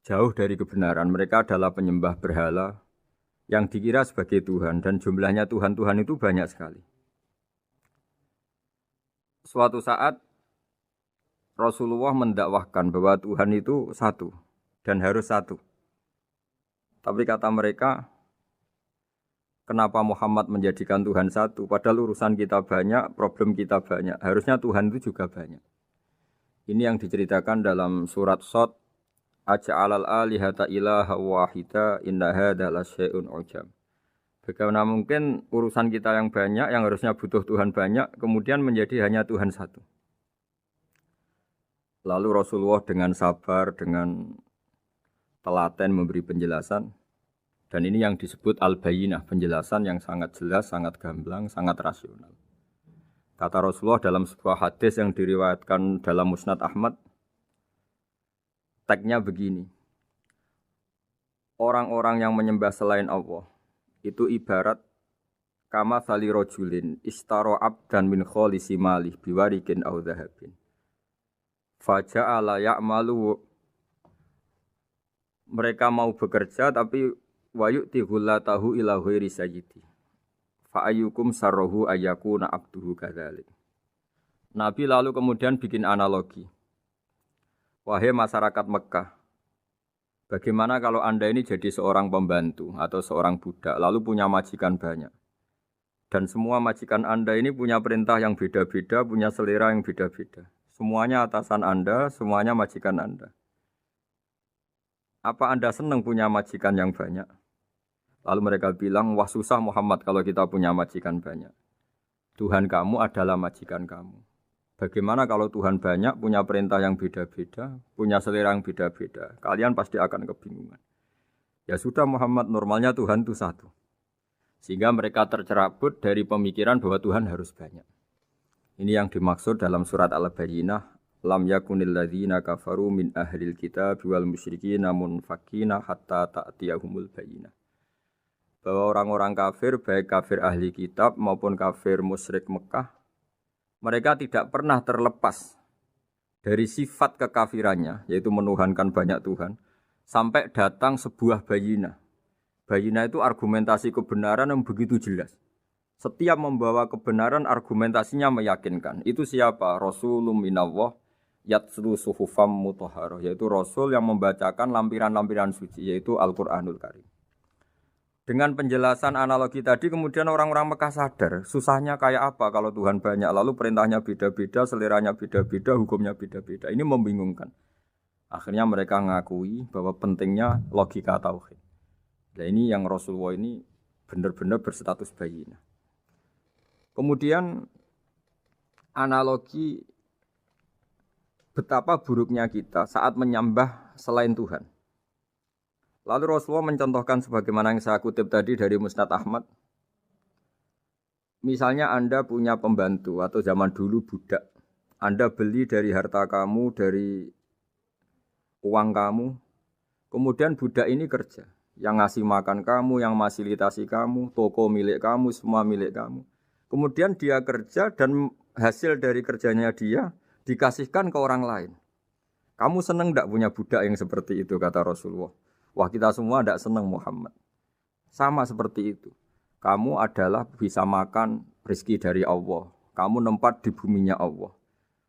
jauh dari kebenaran. Mereka adalah penyembah berhala yang dikira sebagai Tuhan, dan jumlahnya Tuhan-Tuhan itu banyak sekali. Suatu saat Rasulullah mendakwahkan bahwa Tuhan itu satu dan harus satu. Tapi kata mereka, kenapa Muhammad menjadikan Tuhan satu? Padahal urusan kita banyak, problem kita banyak. Harusnya Tuhan itu juga banyak. Ini yang diceritakan dalam surat Shad, Aja'alal alihata ilaha wahida inna hadza lasyai'un ujab. Bagaimana mungkin urusan kita yang banyak, yang harusnya butuh Tuhan banyak, kemudian menjadi hanya Tuhan satu. Lalu Rasulullah dengan sabar, dengan telaten memberi penjelasan. Dan ini yang disebut al-bayyinah, penjelasan yang sangat jelas, sangat gamblang, sangat rasional. Kata Rasulullah dalam sebuah hadis yang diriwayatkan dalam Musnad Ahmad, tagnya begini, orang-orang yang menyembah selain Allah, itu ibarat kama sali rojulin istaro abdan min kholisi malih biwarikin au dhahabin. Faja'ala ya'malu, mereka mau bekerja tapi wayu'ti ghullatahu ila ghairi sayyidi. Fa'ayyukum sarruhu ayyakuna abduhu kadzalik. Nabi lalu kemudian bikin analogi. Wahai masyarakat Mekah, bagaimana kalau Anda ini jadi seorang pembantu atau seorang budak lalu punya majikan banyak. Dan semua majikan Anda ini punya perintah yang beda-beda, punya selera yang beda-beda. Semuanya atasan Anda, semuanya majikan Anda. Apa Anda senang punya majikan yang banyak? Lalu mereka bilang, wah susah Muhammad kalau kita punya majikan banyak. Tuhan kamu adalah majikan kamu. Bagaimana kalau Tuhan banyak, punya perintah yang beda-beda, punya selera yang beda-beda? Kalian pasti akan kebingungan. Ya sudah Muhammad, normalnya Tuhan itu satu. Sehingga mereka tercerabut dari pemikiran bahwa Tuhan harus banyak. Ini yang dimaksud dalam surat Al-Bayyinah. Lam yakunil ladzina kafaru min ahlil kitab wal musyrikin munfakina hatta ta'tiyahumul bayyinah. Bahwa orang-orang kafir, baik kafir ahli kitab maupun kafir musyrik Mekah, mereka tidak pernah terlepas dari sifat kekafirannya, yaitu menuhankan banyak Tuhan, sampai datang sebuah bayyinah. Bayyinah itu argumentasi kebenaran yang begitu jelas. Setiap membawa kebenaran argumentasinya meyakinkan. Itu siapa? Rasulun minallah yatslu suhufam mutahharah, yaitu Rasul yang membacakan lampiran-lampiran suci, yaitu Al-Quranul Karim. Dengan penjelasan analogi tadi kemudian orang-orang Mekah sadar susahnya kayak apa kalau Tuhan banyak, lalu perintahnya beda-beda, seleranya beda-beda, hukumnya beda-beda. Ini membingungkan. Akhirnya mereka ngakui bahwa pentingnya logika tauhid. Nah ini yang Rasulullah ini benar-benar berstatus bayyinah. Kemudian analogi betapa buruknya kita saat menyembah selain Tuhan. Lalu Rasulullah mencontohkan sebagaimana yang saya kutip tadi dari Musnad Ahmad. Misalnya Anda punya pembantu atau zaman dulu budak. Anda beli dari harta kamu, dari uang kamu. Kemudian budak ini kerja. Yang ngasih makan kamu, yang fasilitasi kamu, toko milik kamu, semua milik kamu. Kemudian dia kerja dan hasil dari kerjanya dia dikasihkan ke orang lain. Kamu senang tidak punya budak yang seperti itu, kata Rasulullah. Wah kita semua tidak senang Muhammad. Sama seperti itu. Kamu adalah bisa makan rezeki dari Allah. Kamu nempat di buminya Allah.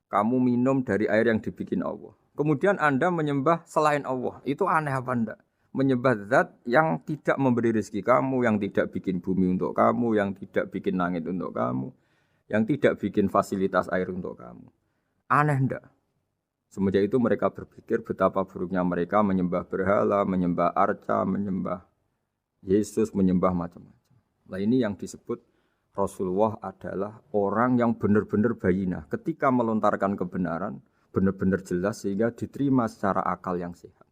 Kamu minum dari air yang dibikin Allah. Kemudian Anda menyembah selain Allah. Itu aneh apa enggak? Menyembah zat yang tidak memberi rezeki kamu, yang tidak bikin bumi untuk kamu, yang tidak bikin langit untuk kamu, yang tidak bikin fasilitas air untuk kamu. Aneh enggak? Semenjak itu mereka berpikir betapa buruknya mereka menyembah berhala, menyembah arca, menyembah Yesus, menyembah macam-macam. Nah ini yang disebut Rasulullah adalah orang yang benar-benar bayyinah. Ketika melontarkan kebenaran, benar-benar jelas sehingga diterima secara akal yang sehat.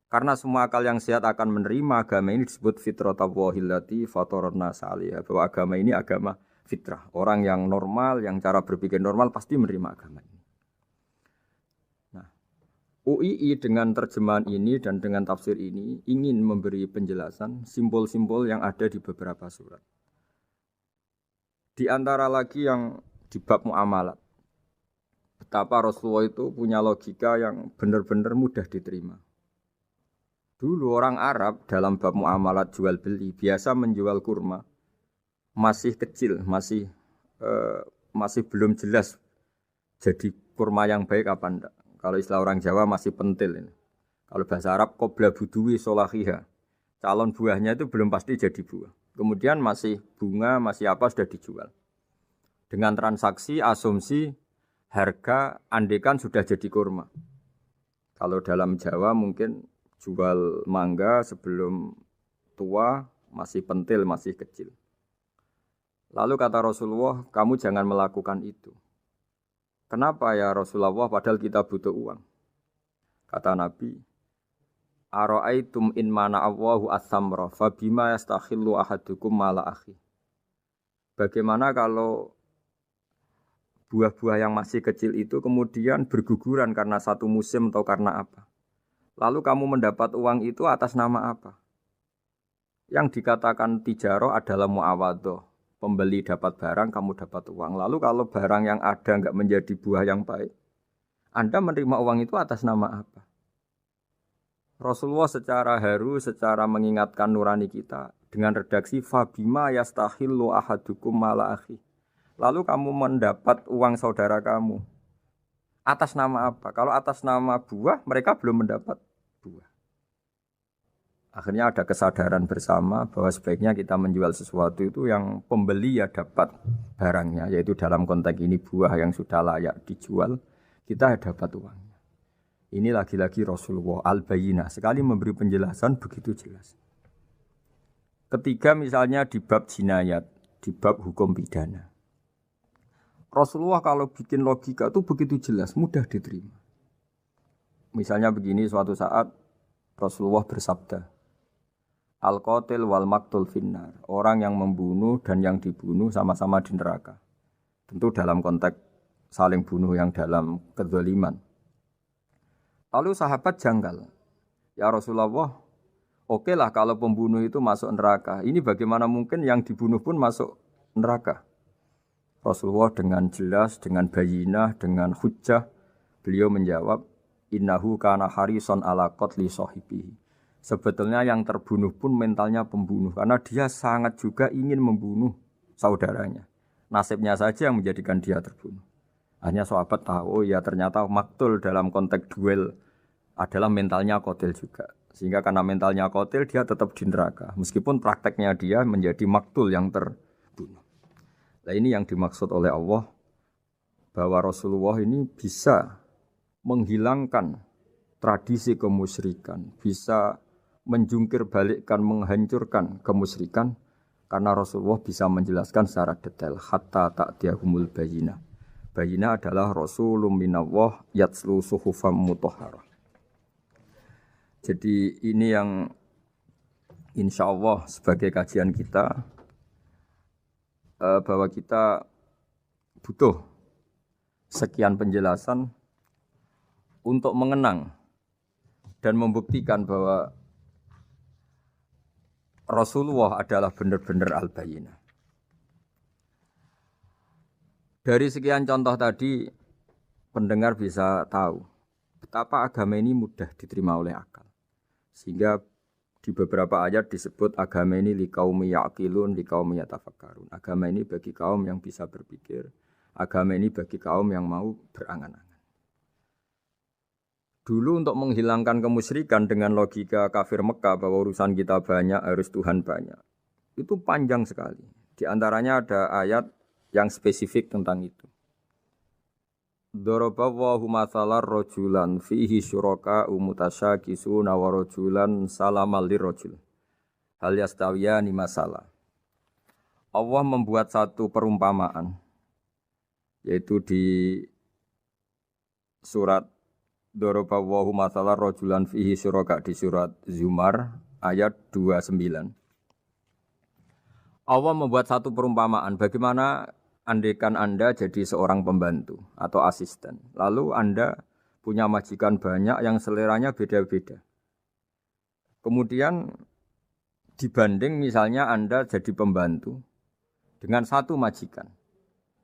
Karena semua akal yang sehat akan menerima agama ini disebut fitratallahi allati fatarana salihah. Bahwa agama ini agama fitrah. Orang yang normal, yang cara berpikir normal pasti menerima agama ini. UII dengan terjemahan ini dan dengan tafsir ini ingin memberi penjelasan simbol-simbol yang ada di beberapa surat. Di antara lagi yang di bab muamalat. Betapa Rasulullah itu punya logika yang benar-benar mudah diterima. Dulu orang Arab dalam bab muamalat jual beli biasa menjual kurma masih kecil, masih belum jelas jadi kurma yang baik apa enggak. Kalau istilah orang Jawa masih pentil ini. Kalau bahasa Arab qobla buduwi solahiha. Calon buahnya itu belum pasti jadi buah. Kemudian masih bunga, masih apa sudah dijual. Dengan transaksi, asumsi, harga andekan sudah jadi kurma. Kalau dalam Jawa mungkin jual mangga sebelum tua masih pentil, masih kecil. Lalu kata Rasulullah, kamu jangan melakukan itu. Kenapa ya Rasulullah padahal kita butuh uang? Kata Nabi, Ara'aitum in mana Allahu as-samra fa bima yastakhillu ahadukum mala akhi. Bagaimana kalau buah-buah yang masih kecil itu kemudian berguguran karena satu musim atau karena apa? Lalu kamu mendapat uang itu atas nama apa? Yang dikatakan tijaro adalah muawadhah. Pembeli dapat barang, kamu dapat uang. Lalu kalau barang yang ada enggak menjadi buah yang baik, Anda menerima uang itu atas nama apa? Rasulullah secara haru, secara mengingatkan nurani kita dengan redaksi fabima yastahillu ahadukum mala akhi. Lalu kamu mendapat uang saudara kamu atas nama apa? Kalau atas nama buah, mereka belum mendapat buah. Akhirnya ada kesadaran bersama bahwa sebaiknya kita menjual sesuatu itu yang pembeli ya dapat barangnya, yaitu dalam konteks ini buah yang sudah layak dijual, kita dapat uangnya. Ini lagi-lagi Rasulullah al-Bayyinah, sekali memberi penjelasan begitu jelas. Ketiga misalnya di bab jinayat, di bab hukum pidana. Rasulullah kalau bikin logika itu begitu jelas, mudah diterima. Misalnya begini, suatu saat Rasulullah bersabda, Al-qatil wal maktul finnar. Orang yang membunuh dan yang dibunuh sama-sama di neraka. Tentu dalam konteks saling bunuh yang dalam kedzaliman. Lalu sahabat janggal. Ya Rasulullah, oke lah kalau pembunuh itu masuk neraka. Ini bagaimana mungkin yang dibunuh pun masuk neraka? Rasulullah dengan jelas, dengan bayinah, dengan hujjah, beliau menjawab, innahu kana harison ala qatli sahibihi. Sebetulnya yang terbunuh pun mentalnya pembunuh, karena dia sangat juga ingin membunuh saudaranya. Nasibnya saja yang menjadikan dia terbunuh. Hanya sahabat tahu, oh ya ternyata maktul dalam konteks duel adalah mentalnya qatil juga. Sehingga karena mentalnya qatil dia tetap di neraka. Meskipun prakteknya dia menjadi maktul yang terbunuh. Nah ini yang dimaksud oleh Allah, bahwa Rasulullah ini bisa menghilangkan tradisi kemusyrikan, bisa menjungkir balikkan, menghancurkan kemusyrikan, karena Rasulullah bisa menjelaskan secara detail hatta ta'tiyahumul bayyinah. Bayyinah adalah Rasulun minallah yatslu suhufam mutahharah. Jadi ini yang insyaallah sebagai kajian kita, bahwa kita butuh sekian penjelasan untuk mengenang dan membuktikan bahwa Rasulullah adalah benar-benar al-bayyinah. Dari sekian contoh tadi, pendengar bisa tahu betapa agama ini mudah diterima oleh akal. Sehingga di beberapa ayat disebut agama ini liqaumi ya'qilun, liqaumi yatafakkarun. Agama ini bagi kaum yang bisa berpikir, agama ini bagi kaum yang mau berangan-angan. Dulu untuk menghilangkan kemusyrikan dengan logika kafir Mekah bahwa urusan kita banyak, harus Tuhan banyak. Itu panjang sekali. Di antaranya ada ayat yang spesifik tentang itu. Daraballahu mathalan rajulan fihi syuraka mutasyakisuna wa rajulan salamal lirajul. Hal yastawiyani masalah. Allah membuat satu perumpamaan, yaitu di surat Daraballahu mathalan rajulan fihi syuraka di surat Zumar ayat 29. Allah membuat satu perumpamaan bagaimana andaikan Anda jadi seorang pembantu atau asisten. Lalu Anda punya majikan banyak yang seleranya beda-beda. Kemudian dibanding misalnya Anda jadi pembantu dengan satu majikan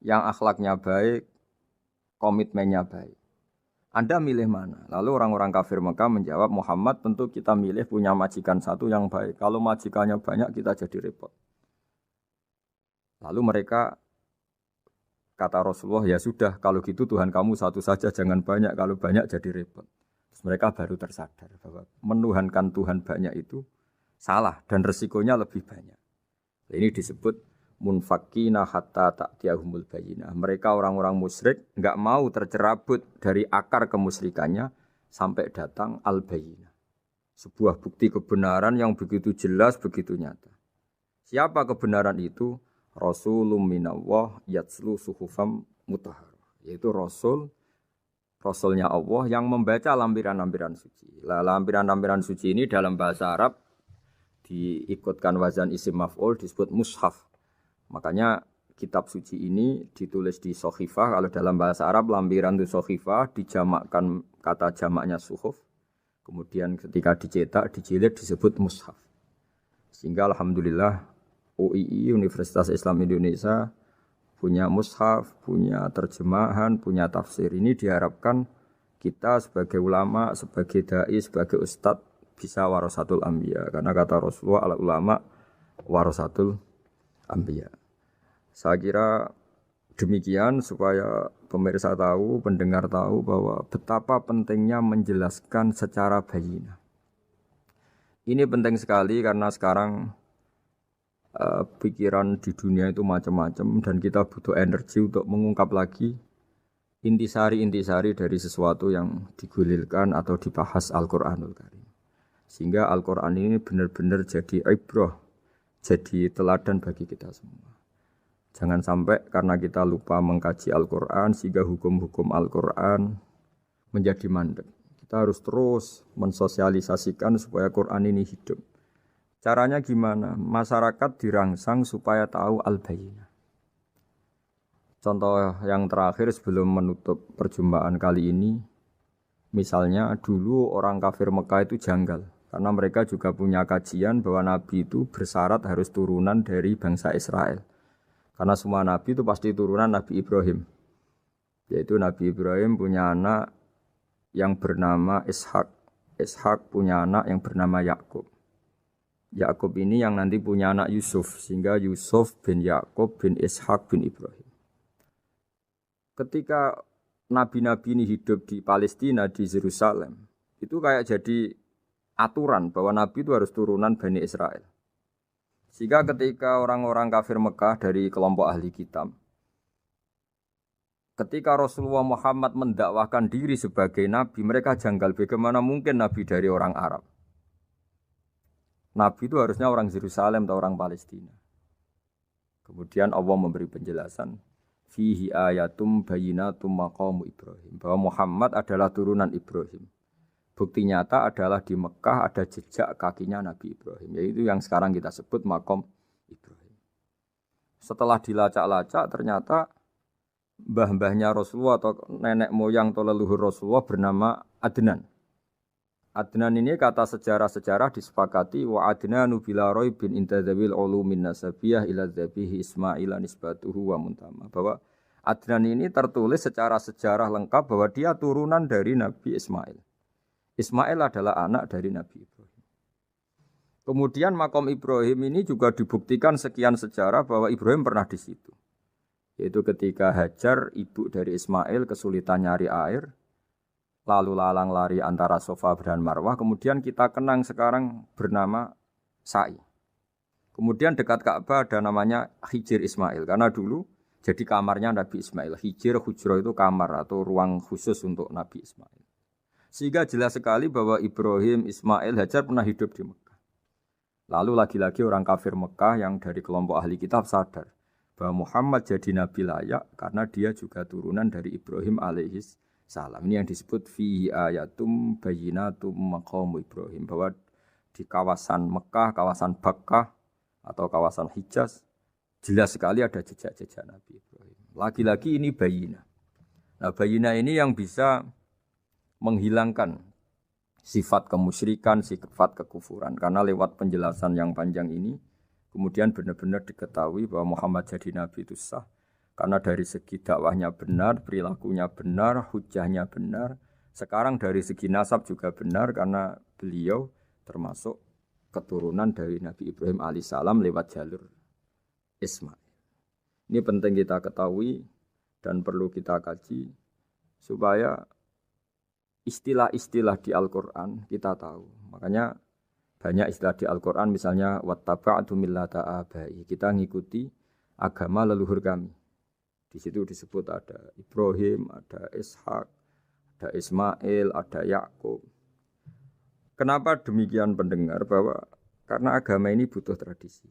yang akhlaknya baik, komitmennya baik. Anda milih mana? Lalu orang-orang kafir Mekah menjawab, Muhammad tentu kita milih punya majikan satu yang baik. Kalau majikannya banyak kita jadi repot. Lalu mereka kata Rasulullah, ya sudah kalau gitu Tuhan kamu satu saja jangan banyak. Kalau banyak jadi repot. Terus mereka baru tersadar bahwa menuhankan Tuhan banyak itu salah dan resikonya lebih banyak. Ini disebut munfakina hatta ta'tiyahumul bayyinah. Mereka orang-orang musyrik enggak mau tercerabut dari akar kemusyrikannya sampai datang al-bayyinah. Sebuah bukti kebenaran yang begitu jelas, begitu nyata. Siapa kebenaran itu? Rasulun minallah yatslu suhufam mutahharah. Yaitu Rasulnya Allah yang membaca lampiran-lampiran suci. Lampiran-lampiran suci ini dalam bahasa Arab diikutkan wazan isim maf'ul disebut mushaf. Makanya kitab suci ini ditulis di sohifah. Kalau dalam bahasa Arab lampiran itu sohifah, dijamakkan kata jamaknya suhuf. Kemudian ketika dicetak, dijilid disebut mushaf. Sehingga alhamdulillah UII Universitas Islam Indonesia punya mushaf, punya terjemahan, punya tafsir. Ini diharapkan kita sebagai ulama, sebagai dai, sebagai ustadz bisa warasatul anbiya. Karena kata Rasulullah al ulama warasatul anbiya. Saya kira demikian supaya pemirsa tahu, pendengar tahu bahwa betapa pentingnya menjelaskan secara bayyinah. Ini penting sekali karena sekarang pikiran di dunia itu macam-macam dan kita butuh energi untuk mengungkap lagi intisari-intisari dari sesuatu yang digulirkan atau dibahas Al-Qur'anul Karim. Sehingga Al-Qur'an ini benar-benar jadi ibrah, jadi teladan bagi kita semua. Jangan sampai karena kita lupa mengkaji Al-Qur'an sehingga hukum-hukum Al-Qur'an menjadi mandek. Kita harus terus mensosialisasikan supaya Qur'an ini hidup. Caranya gimana? Masyarakat dirangsang supaya tahu al-bayyinah. Contoh yang terakhir sebelum menutup perjumpaan kali ini, misalnya dulu orang kafir Mekah itu janggal. Karena mereka juga punya kajian bahwa Nabi itu bersyarat harus turunan dari bangsa Israel. Karena semua Nabi itu pasti turunan Nabi Ibrahim. Yaitu Nabi Ibrahim punya anak yang bernama Ishak. Ishak punya anak yang bernama Yakub. Yakub ini yang nanti punya anak Yusuf, sehingga Yusuf bin Yakub bin Ishak bin Ibrahim. Ketika nabi-nabi ini hidup di Palestina, di Yerusalem, itu kayak jadi aturan bahwa nabi itu harus turunan Bani Israel. Sehingga ketika orang-orang kafir Mekah dari kelompok ahli kitab, ketika Rasulullah Muhammad mendakwahkan diri sebagai nabi, mereka janggal bagaimana mungkin nabi dari orang Arab. Nabi itu harusnya orang Yerusalem atau orang Palestina. Kemudian Allah memberi penjelasan, fihi ayatum bayyinatum maqamu Ibrahim, bahwa Muhammad adalah turunan Ibrahim. Bukti nyata adalah di Mekah ada jejak kakinya Nabi Ibrahim, yaitu yang sekarang kita sebut maqam Ibrahim. Setelah dilacak-lacak ternyata mbah-mbahnya Rasulullah atau nenek moyang atau leluhur Rasulullah bernama Adnan. Adnan ini kata sejarah-sejarah disepakati wa adnanu bila raibin intadzawil ulumin nasabiyah ila dzabihi Ismail nisbatuhu wa muntama. Bahwa Adnan ini tertulis secara sejarah lengkap bahwa dia turunan dari Nabi Ismail. Ismail adalah anak dari Nabi Ibrahim. Kemudian makom Ibrahim ini juga dibuktikan sekian sejarah bahwa Ibrahim pernah di situ. Yaitu ketika Hajar, ibu dari Ismail, kesulitan nyari air, lalu lalang lari antara Safa dan Marwah. Kemudian kita kenang sekarang bernama Sa'i. Kemudian dekat Ka'bah ada namanya Hijir Ismail. Karena dulu jadi kamarnya Nabi Ismail. Hijir, hujrah itu kamar atau ruang khusus untuk Nabi Ismail. Sehingga jelas sekali bahwa Ibrahim, Ismail, Hajar pernah hidup di Mekah. Lalu lagi-lagi orang kafir Mekah yang dari kelompok ahli kitab sadar bahwa Muhammad jadi nabi layak karena dia juga turunan dari Ibrahim alaihis salam. Ini yang disebut fihi ayatum bayyinatum maqamu Ibrahim, bahwa di kawasan Mekah, kawasan Bakkah atau kawasan Hijaz jelas sekali ada jejak-jejak Nabi Ibrahim. Lagi-lagi ini bayyinah. Nah, bayyinah ini yang bisa menghilangkan sifat kemusyrikan, sifat kekufuran. Karena lewat penjelasan yang panjang ini kemudian benar-benar diketahui bahwa Muhammad jadi nabi itu sah. Karena dari segi dakwahnya benar, perilakunya benar, hujahnya benar. Sekarang dari segi nasab juga benar karena beliau termasuk keturunan dari Nabi Ibrahim alaihissalam lewat jalur Ismail. Ini penting kita ketahui dan perlu kita kaji supaya istilah-istilah di Al-Quran kita tahu. Makanya banyak istilah di Al-Quran misalnya wattaba'tu millata abai. Kita ngikuti agama leluhur kami. Di situ disebut ada Ibrahim, ada Ishak, ada Ismail, ada Yakub. Kenapa demikian pendengar? Bahwa karena agama ini butuh tradisi.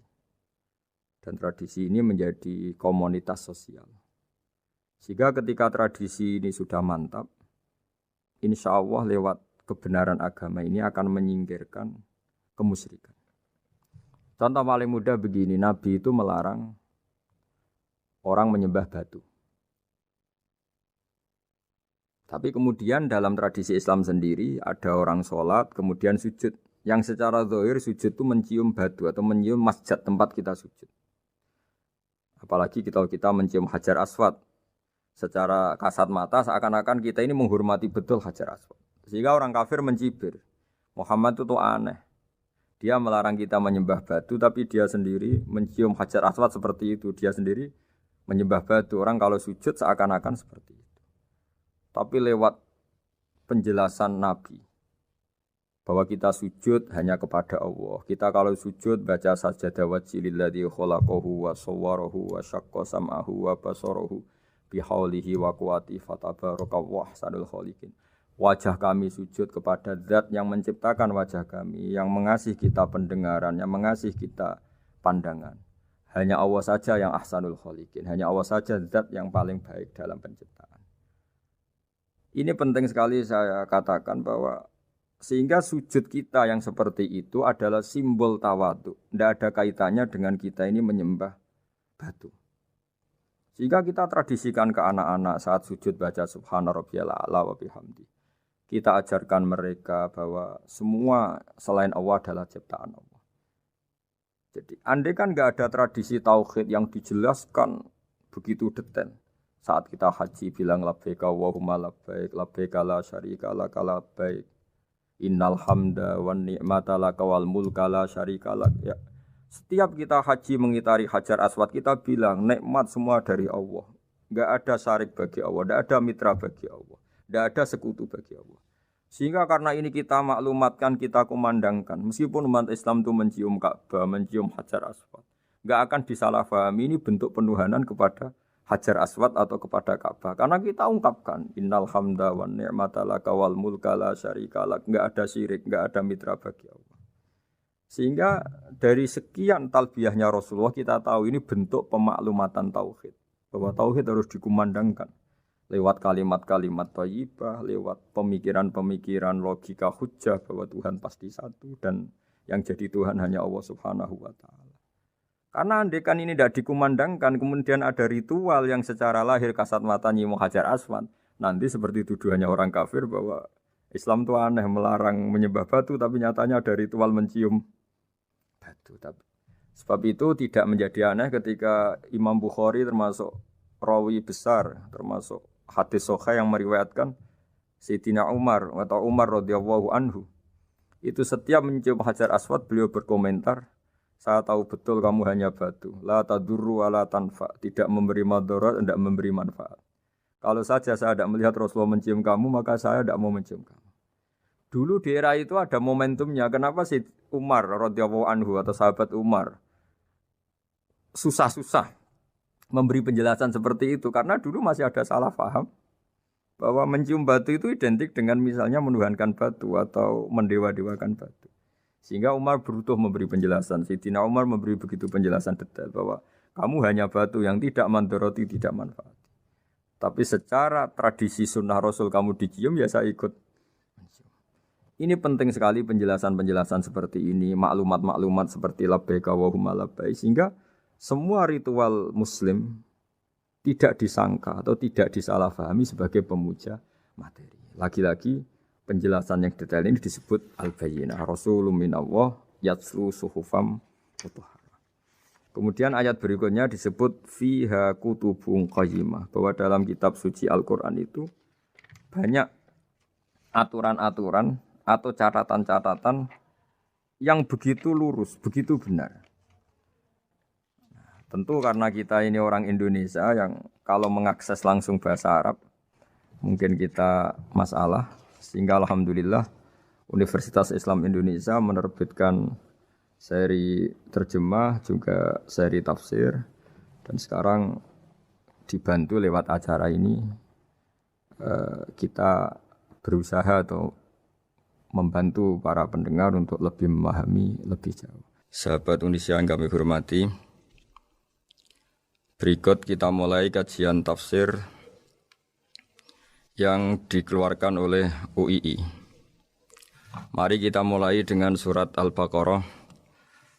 Dan tradisi ini menjadi komunitas sosial. Sehingga ketika tradisi ini sudah mantap, insya Allah lewat kebenaran agama ini akan menyingkirkan kemusyrikan. Contoh paling mudah begini, Nabi itu melarang orang menyembah batu. Tapi kemudian dalam tradisi Islam sendiri ada orang sholat kemudian sujud. Yang secara zahir sujud itu mencium batu atau mencium masjid tempat kita sujud. Apalagi kita mencium Hajar Aswad. Secara kasat mata seakan-akan kita ini menghormati betul Hajar Aswad. Sehingga orang kafir mencibir. Muhammad itu aneh. Dia melarang kita menyembah batu tapi dia sendiri mencium Hajar Aswad seperti itu. Dia sendiri menyembah batu. Orang kalau sujud seakan-akan seperti itu. Tapi lewat penjelasan Nabi, bahwa kita sujud hanya kepada Allah. Kita kalau sujud baca sajadah wajhililladzi khalaqahu wa sawwarahu wa syaqqa sam'ahu wa basarahu bihaulihi wa quwwati fatabarakallahu ahsanul khaliqin. Wajah kami sujud kepada zat yang menciptakan wajah kami, yang mengasihi kita pendengaran, yang mengasihi kita pandangan. Hanya Allah saja yang ahsanul khaliqin, hanya Allah saja zat yang paling baik dalam penciptaan. Ini penting sekali saya katakan bahwa sehingga sujud kita yang seperti itu adalah simbol tawadhu. Tidak ada kaitannya dengan kita ini menyembah batu. Sehingga kita tradisikan ke anak-anak saat sujud baca subhana rabbiyal a'la wa bihamdi. Kita ajarkan mereka bahwa semua selain Allah adalah ciptaan Allah. Jadi andai kan nggak ada tradisi tauhid yang dijelaskan begitu detail. Saat kita haji bilang labbaik Allahumma labbaik, labbaik la syarika lak labbaik. Innal hamda wan ni'mata laka wal mulka la syarika lak. Ya. Setiap kita haji mengitari Hajar Aswad kita bilang nikmat semua dari Allah. Enggak ada syarik bagi Allah, enggak ada mitra bagi Allah, enggak ada sekutu bagi Allah. Sehingga karena ini kita maklumatkan, kita kumandangkan, meskipun umat Islam itu mencium Ka'bah, mencium Hajar Aswad, enggak akan disalahpahami ini bentuk penuhanan kepada Hajar Aswad atau kepada Ka'bah. Karena kita ungkapkan innal hamda wan ni'mata laka wal mulka la syarika lak. Enggak ada syirik, enggak ada mitra bagi Allah. Sehingga dari sekian talbiyahnya Rasulullah kita tahu ini bentuk pemaklumatan tauhid. Bahwa tauhid harus dikumandangkan lewat kalimat-kalimat thayyibah, lewat pemikiran-pemikiran logika hujjah bahwa Tuhan pasti satu dan yang jadi Tuhan hanya Allah Subhanahu wa taala. Karena andekan ini tidak dikumandangkan, kemudian ada ritual yang secara lahir kasat mata nyium Hajar Aswad. Nanti seperti tuduhannya orang kafir bahwa Islam itu aneh, melarang menyembah batu, tapi nyatanya ada ritual mencium batu. Sebab itu tidak menjadi aneh ketika Imam Bukhari termasuk rawi besar, termasuk hadis sahih yang meriwayatkan Sayyidina Umar atau Umar radhiyallahu anhu. Itu setiap mencium Hajar Aswad beliau berkomentar, saya tahu betul kamu hanya batu. La tadurru wa la tanfa. Tidak memberi madarat, tidak memberi manfaat. Kalau saja saya tidak melihat Rasulullah mencium kamu, maka saya tidak mau mencium kamu. Dulu di era itu ada momentumnya. Kenapa sih Umar radhiyallahu anhu atau sahabat Umar susah-susah memberi penjelasan seperti itu? Karena dulu masih ada salah paham bahwa mencium batu itu identik dengan misalnya menuhankan batu atau mendewa-dewakan batu. Sehingga Umar berutuh memberi penjelasan. Sayyidina Umar memberi begitu penjelasan detail bahwa kamu hanya batu yang tidak mandoroti, tidak manfaat. Tapi secara tradisi sunnah Rasul kamu dicium, ya saya ikut. Ini penting sekali penjelasan-penjelasan seperti ini, maklumat-maklumat seperti labbaik Allahumma labbaik, sehingga semua ritual Muslim tidak disangka atau tidak disalahpahami sebagai pemuja materi. Lagi-lagi penjelasan yang detail ini disebut al-bayyinah. Rasulun minallah yatslu suhufam mutahharah. Kemudian ayat berikutnya disebut fiha kutubun qayyimah, bahwa dalam kitab suci Al-Qur'an itu banyak aturan-aturan atau catatan-catatan yang begitu lurus, begitu benar. Tentu karena kita ini orang Indonesia yang kalau mengakses langsung bahasa Arab mungkin kita masalah. Sehingga alhamdulillah Universitas Islam Indonesia menerbitkan seri terjemah juga seri tafsir, dan sekarang dibantu lewat acara ini kita berusaha atau membantu para pendengar untuk lebih memahami lebih jauh. Sahabat Indonesia yang kami hormati, berikut kita mulai kajian tafsir yang dikeluarkan oleh UII. Mari kita mulai dengan surat Al-Baqarah.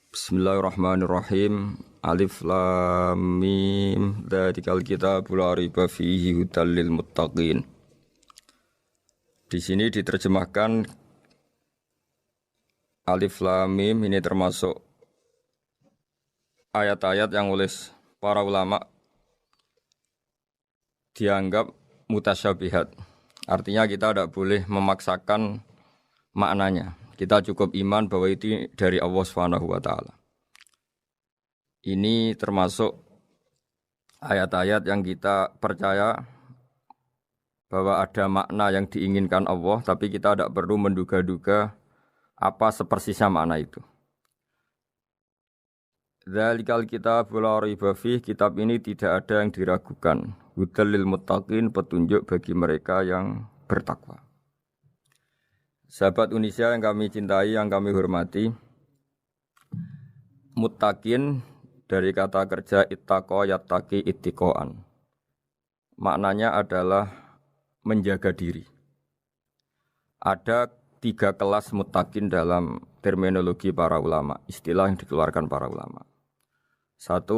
Bismillahirrahmanirrahim. Alif Lam Mim. Dzalikal kitabul la raiba fihi hudal lil muttaqin. Di sini diterjemahkan Alif Lam Mim ini termasuk ayat-ayat yang oleh para ulama dianggap mutasyabihat. Artinya kita tidak boleh memaksakan maknanya. Kita cukup iman bahwa itu dari Allah Subhanahu wa taala. Ini termasuk ayat-ayat yang kita percaya bahwa ada makna yang diinginkan Allah, tapi kita tidak perlu menduga-duga Apa sepersisnya makna itu? Dzalikal kitab la raiba fih, kitab ini tidak ada yang diragukan. Hudal lil muttaqin, petunjuk bagi mereka yang bertakwa. Sahabat Indonesia yang kami cintai, yang kami hormati, muttaqin dari kata kerja ittaqa yattaqi ittiqaan. Maknanya adalah menjaga diri. Ada 3 kelas muttaqin dalam terminologi para ulama, istilah yang dikeluarkan para ulama. 1,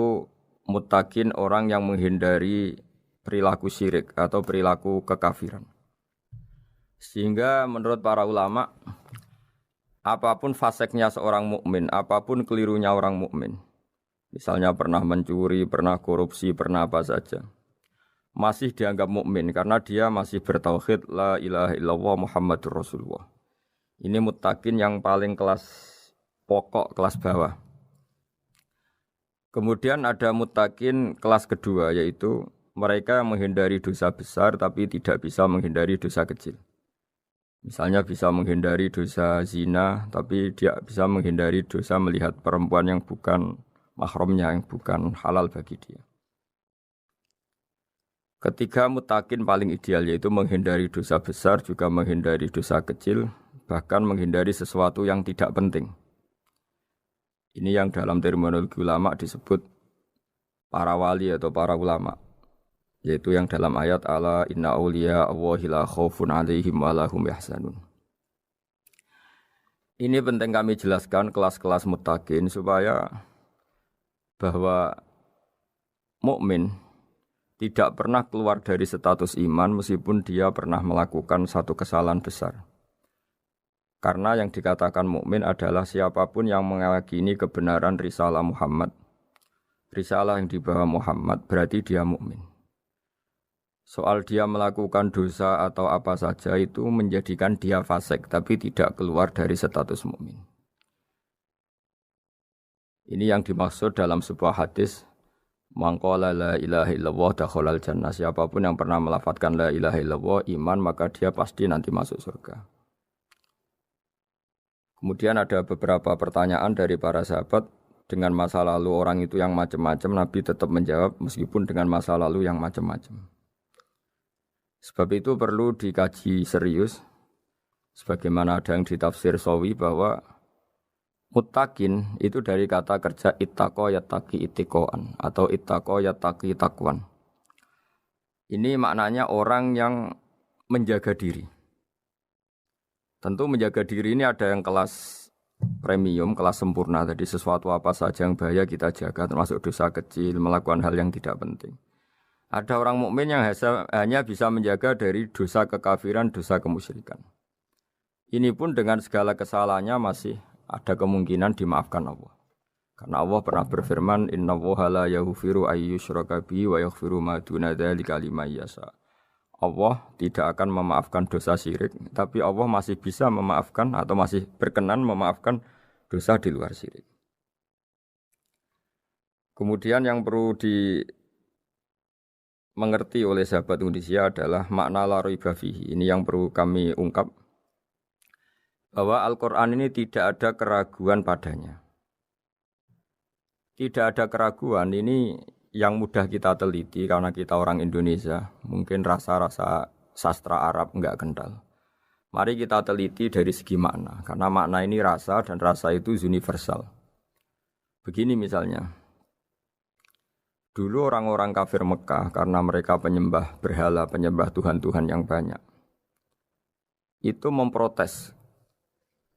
muttaqin orang yang menghindari perilaku syirik atau perilaku kekafiran. Sehingga menurut para ulama, apapun faseknya seorang mukmin, apapun kelirunya orang mukmin, misalnya pernah mencuri, pernah korupsi, pernah apa saja, masih dianggap mukmin karena dia masih bertauhid la ilaha illallah Muhammadur Rasulullah. Ini muttaqin yang paling kelas pokok, kelas bawah. Kemudian ada muttaqin kelas kedua, yaitu mereka yang menghindari dosa besar tapi tidak bisa menghindari dosa kecil. Misalnya bisa menghindari dosa zina, tapi dia bisa menghindari dosa melihat perempuan yang bukan mahramnya, yang bukan halal bagi dia. Ketiga muttaqin paling ideal, yaitu menghindari dosa besar, juga menghindari dosa kecil, bahkan menghindari sesuatu yang tidak penting. Ini yang dalam terminologi ulama disebut para wali atau para ulama, yaitu yang dalam ayat ala inna awliya Allahi la khaufun alaihim wa lahum yahzanun. Ini penting kami jelaskan kelas-kelas muttaqin supaya bahwa mukmin tidak pernah keluar dari status iman meskipun dia pernah melakukan satu kesalahan besar. Karena yang dikatakan mukmin adalah siapapun yang meyakini kebenaran risalah Muhammad, risalah yang dibawa Muhammad, berarti dia mukmin. Soal dia melakukan dosa atau apa saja itu menjadikan dia fasik, tapi tidak keluar dari status mukmin. Ini yang dimaksud dalam sebuah hadis, man qala la ilaha illallah dakhalal jannah. Siapapun yang pernah melafadzkan la ilaha illallah iman, maka dia pasti nanti masuk surga. Kemudian ada beberapa pertanyaan dari para sahabat dengan masa lalu orang itu yang macam-macam, Nabi tetap menjawab meskipun dengan masa lalu yang macam-macam. Sebab itu perlu dikaji serius, sebagaimana ada yang ditafsir Sawi bahwa muttaqin itu dari kata kerja ittaqa yattaqi ittiqaan atau ittaqa yattaqi taqwan. Ini maknanya orang yang menjaga diri. Tentu menjaga diri ini ada yang kelas premium, kelas sempurna. Jadi sesuatu apa saja yang bahaya kita jaga, termasuk dosa kecil, melakukan hal yang tidak penting. Ada orang mukmin yang hanya bisa menjaga dari dosa kekafiran, dosa kemusyrikan. Ini pun dengan segala kesalahannya masih ada kemungkinan dimaafkan Allah. Karena Allah pernah berfirman, innallaha la yaghfiru ayyushraka bihi wa yaghfiru ma duna dzalika liman yasha. Allah tidak akan memaafkan dosa syirik, tapi Allah masih bisa memaafkan atau masih berkenan memaafkan dosa di luar syirik. Kemudian yang perlu dimengerti oleh sahabat Indonesia adalah makna la raiba fihi. Ini yang perlu kami ungkap, bahwa Al-Quran ini tidak ada keraguan padanya. Tidak ada keraguan ini yang mudah kita teliti karena kita orang Indonesia, mungkin rasa-rasa sastra Arab enggak kental. Mari kita teliti dari segi makna, karena makna ini rasa dan rasa itu universal. Begini misalnya, dulu orang-orang kafir Mekah karena mereka penyembah berhala, penyembah Tuhan-Tuhan yang banyak, itu memprotes.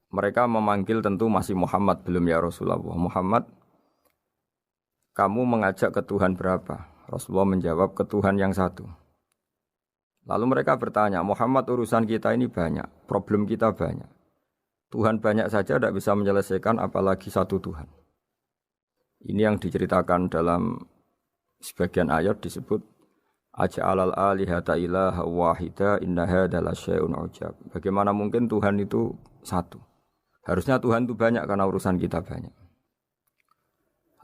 Mereka memanggil tentu masih Muhammad, belum ya Rasulullah. Muhammad, kamu mengajak ke Tuhan berapa? Rasulullah menjawab, ke Tuhan yang satu. Lalu mereka bertanya, Muhammad urusan kita ini banyak, problem kita banyak. Tuhan banyak saja tidak bisa menyelesaikan, apalagi satu Tuhan. Ini yang diceritakan dalam sebagian ayat disebut, Aja'alal alihata ilaha wahida inna hadha la syai'un ujab. Bagaimana mungkin Tuhan itu satu? Harusnya Tuhan itu banyak karena urusan kita banyak.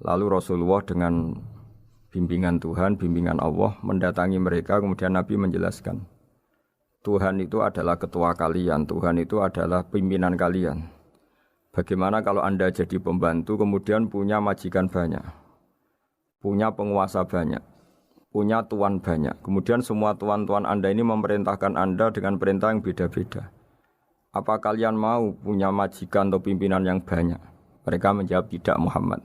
Lalu Rasulullah dengan bimbingan Tuhan, bimbingan Allah mendatangi mereka, kemudian Nabi menjelaskan, Tuhan itu adalah ketua kalian, Tuhan itu adalah pimpinan kalian. Bagaimana kalau Anda jadi pembantu kemudian punya majikan banyak, punya penguasa banyak, punya tuan banyak. Kemudian semua tuan-tuan Anda ini memerintahkan Anda dengan perintah yang beda-beda. Apa kalian mau punya majikan atau pimpinan yang banyak? Mereka menjawab tidak, Muhammad.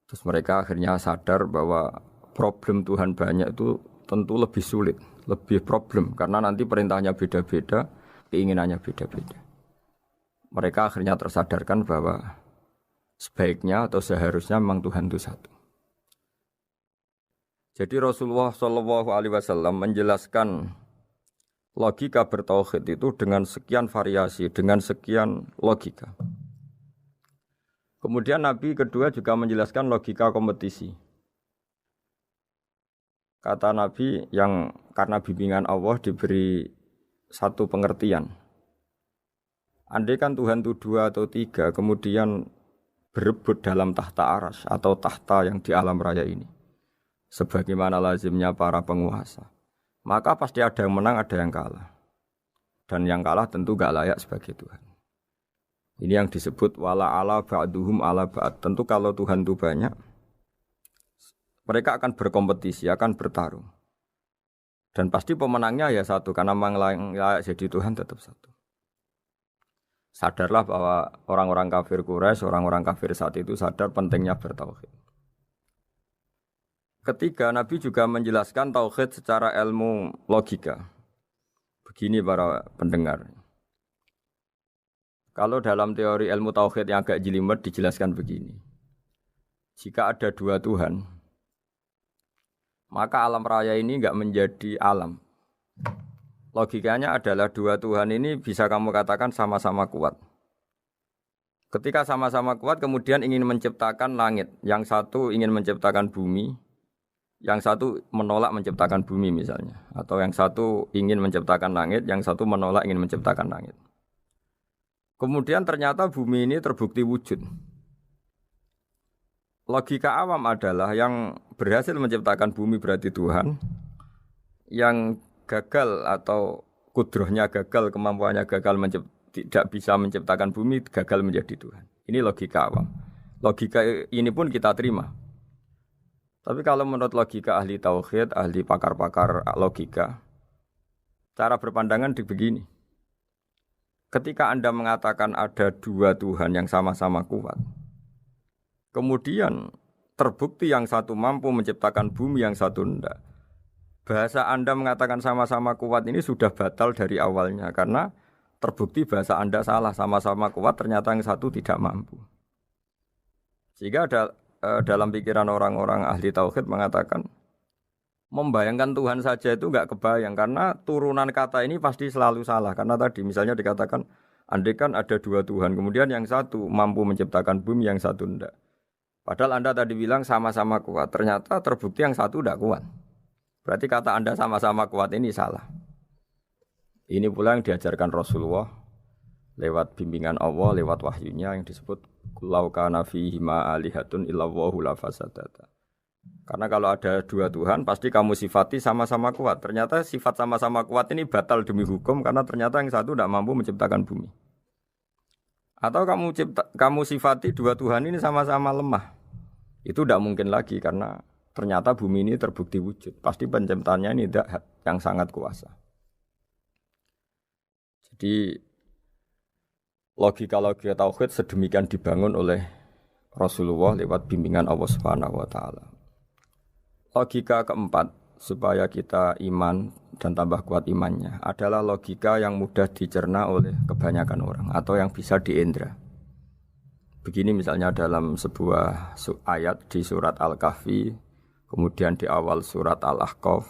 Terus mereka akhirnya sadar bahwa problem Tuhan banyak itu tentu lebih sulit, lebih problem. Karena nanti perintahnya beda-beda, keinginannya beda-beda. Mereka akhirnya tersadarkan bahwa sebaiknya atau seharusnya memang Tuhan itu satu. Jadi Rasulullah SAW menjelaskan logika bertauhid itu dengan sekian variasi, dengan sekian logika. Kemudian Nabi kedua juga menjelaskan logika kompetisi. Kata Nabi yang karena bimbingan Allah diberi satu pengertian. Andai kan Tuhan itu 2 atau 3, kemudian berebut dalam tahta aras atau tahta yang di alam raya ini. Sebagaimana lazimnya para penguasa. Maka pasti ada yang menang, ada yang kalah. Dan yang kalah tentu gak layak sebagai Tuhan. Ini yang disebut wala ala ba'duhum ala ba'd. Tentu kalau Tuhan itu banyak, mereka akan berkompetisi, akan bertarung. Dan pasti pemenangnya ya satu, karena memang layak jadi Tuhan tetap satu. Sadarlah bahwa orang-orang kafir Quraisy, orang-orang kafir saat itu sadar pentingnya bertauhid. Ketiga, Nabi juga menjelaskan tauhid secara ilmu logika. Begini para pendengar. Kalau dalam teori ilmu tauhid yang agak jelimet dijelaskan begini. Jika ada 2 Tuhan, maka alam raya ini enggak menjadi alam. Logikanya adalah 2 Tuhan ini bisa kamu katakan sama-sama kuat. Ketika sama-sama kuat kemudian ingin menciptakan langit. Yang satu ingin menciptakan bumi, yang satu menolak menciptakan bumi misalnya. Atau yang satu ingin menciptakan langit, yang satu menolak ingin menciptakan langit. Kemudian ternyata bumi ini terbukti wujud. Logika awam adalah yang berhasil menciptakan bumi berarti Tuhan. Yang gagal atau kudrohnya gagal, kemampuannya gagal tidak bisa menciptakan bumi, gagal menjadi Tuhan. Ini logika awam. Logika ini pun kita terima. Tapi kalau menurut logika ahli tauhid, ahli pakar-pakar logika, cara berpandangan begini. Ketika Anda mengatakan ada 2 Tuhan yang sama-sama kuat, kemudian terbukti yang satu mampu menciptakan bumi, yang satu tidak. Bahasa Anda mengatakan sama-sama kuat ini sudah batal dari awalnya karena terbukti bahasa Anda salah, sama-sama kuat ternyata yang satu tidak mampu. Sehingga dalam pikiran orang-orang ahli tauhid mengatakan membayangkan Tuhan saja itu enggak kebayang karena turunan kata ini pasti selalu salah. Karena tadi misalnya dikatakan andai kan ada 2 Tuhan, kemudian yang satu mampu menciptakan bumi, yang satu tidak. Padahal Anda tadi bilang sama-sama kuat, ternyata terbukti yang satu tidak kuat. Berarti kata Anda sama-sama kuat ini salah. Ini pula yang diajarkan Rasulullah lewat bimbingan Allah, lewat wahyunya yang disebut Lau kana fihi ma alihatun illallahu la fasadata. Karena kalau ada 2 Tuhan pasti kamu sifati sama-sama kuat. Ternyata sifat sama-sama kuat ini batal demi hukum karena ternyata yang satu tidak mampu menciptakan bumi. Atau kamu sifati 2 Tuhan ini sama-sama lemah. Itu tidak mungkin lagi karena ternyata bumi ini terbukti wujud. Pasti penciptanya ini tidak yang sangat kuasa. Jadi logika-logika tauhid sedemikian dibangun oleh Rasulullah lewat bimbingan Allah Subhanahu wa taala. Logika keempat supaya kita iman dan tambah kuat imannya adalah logika yang mudah dicerna oleh kebanyakan orang atau yang bisa diindra. Begini misalnya dalam sebuah ayat di surat Al-Kahfi, kemudian di awal surat Al-Ahqaf,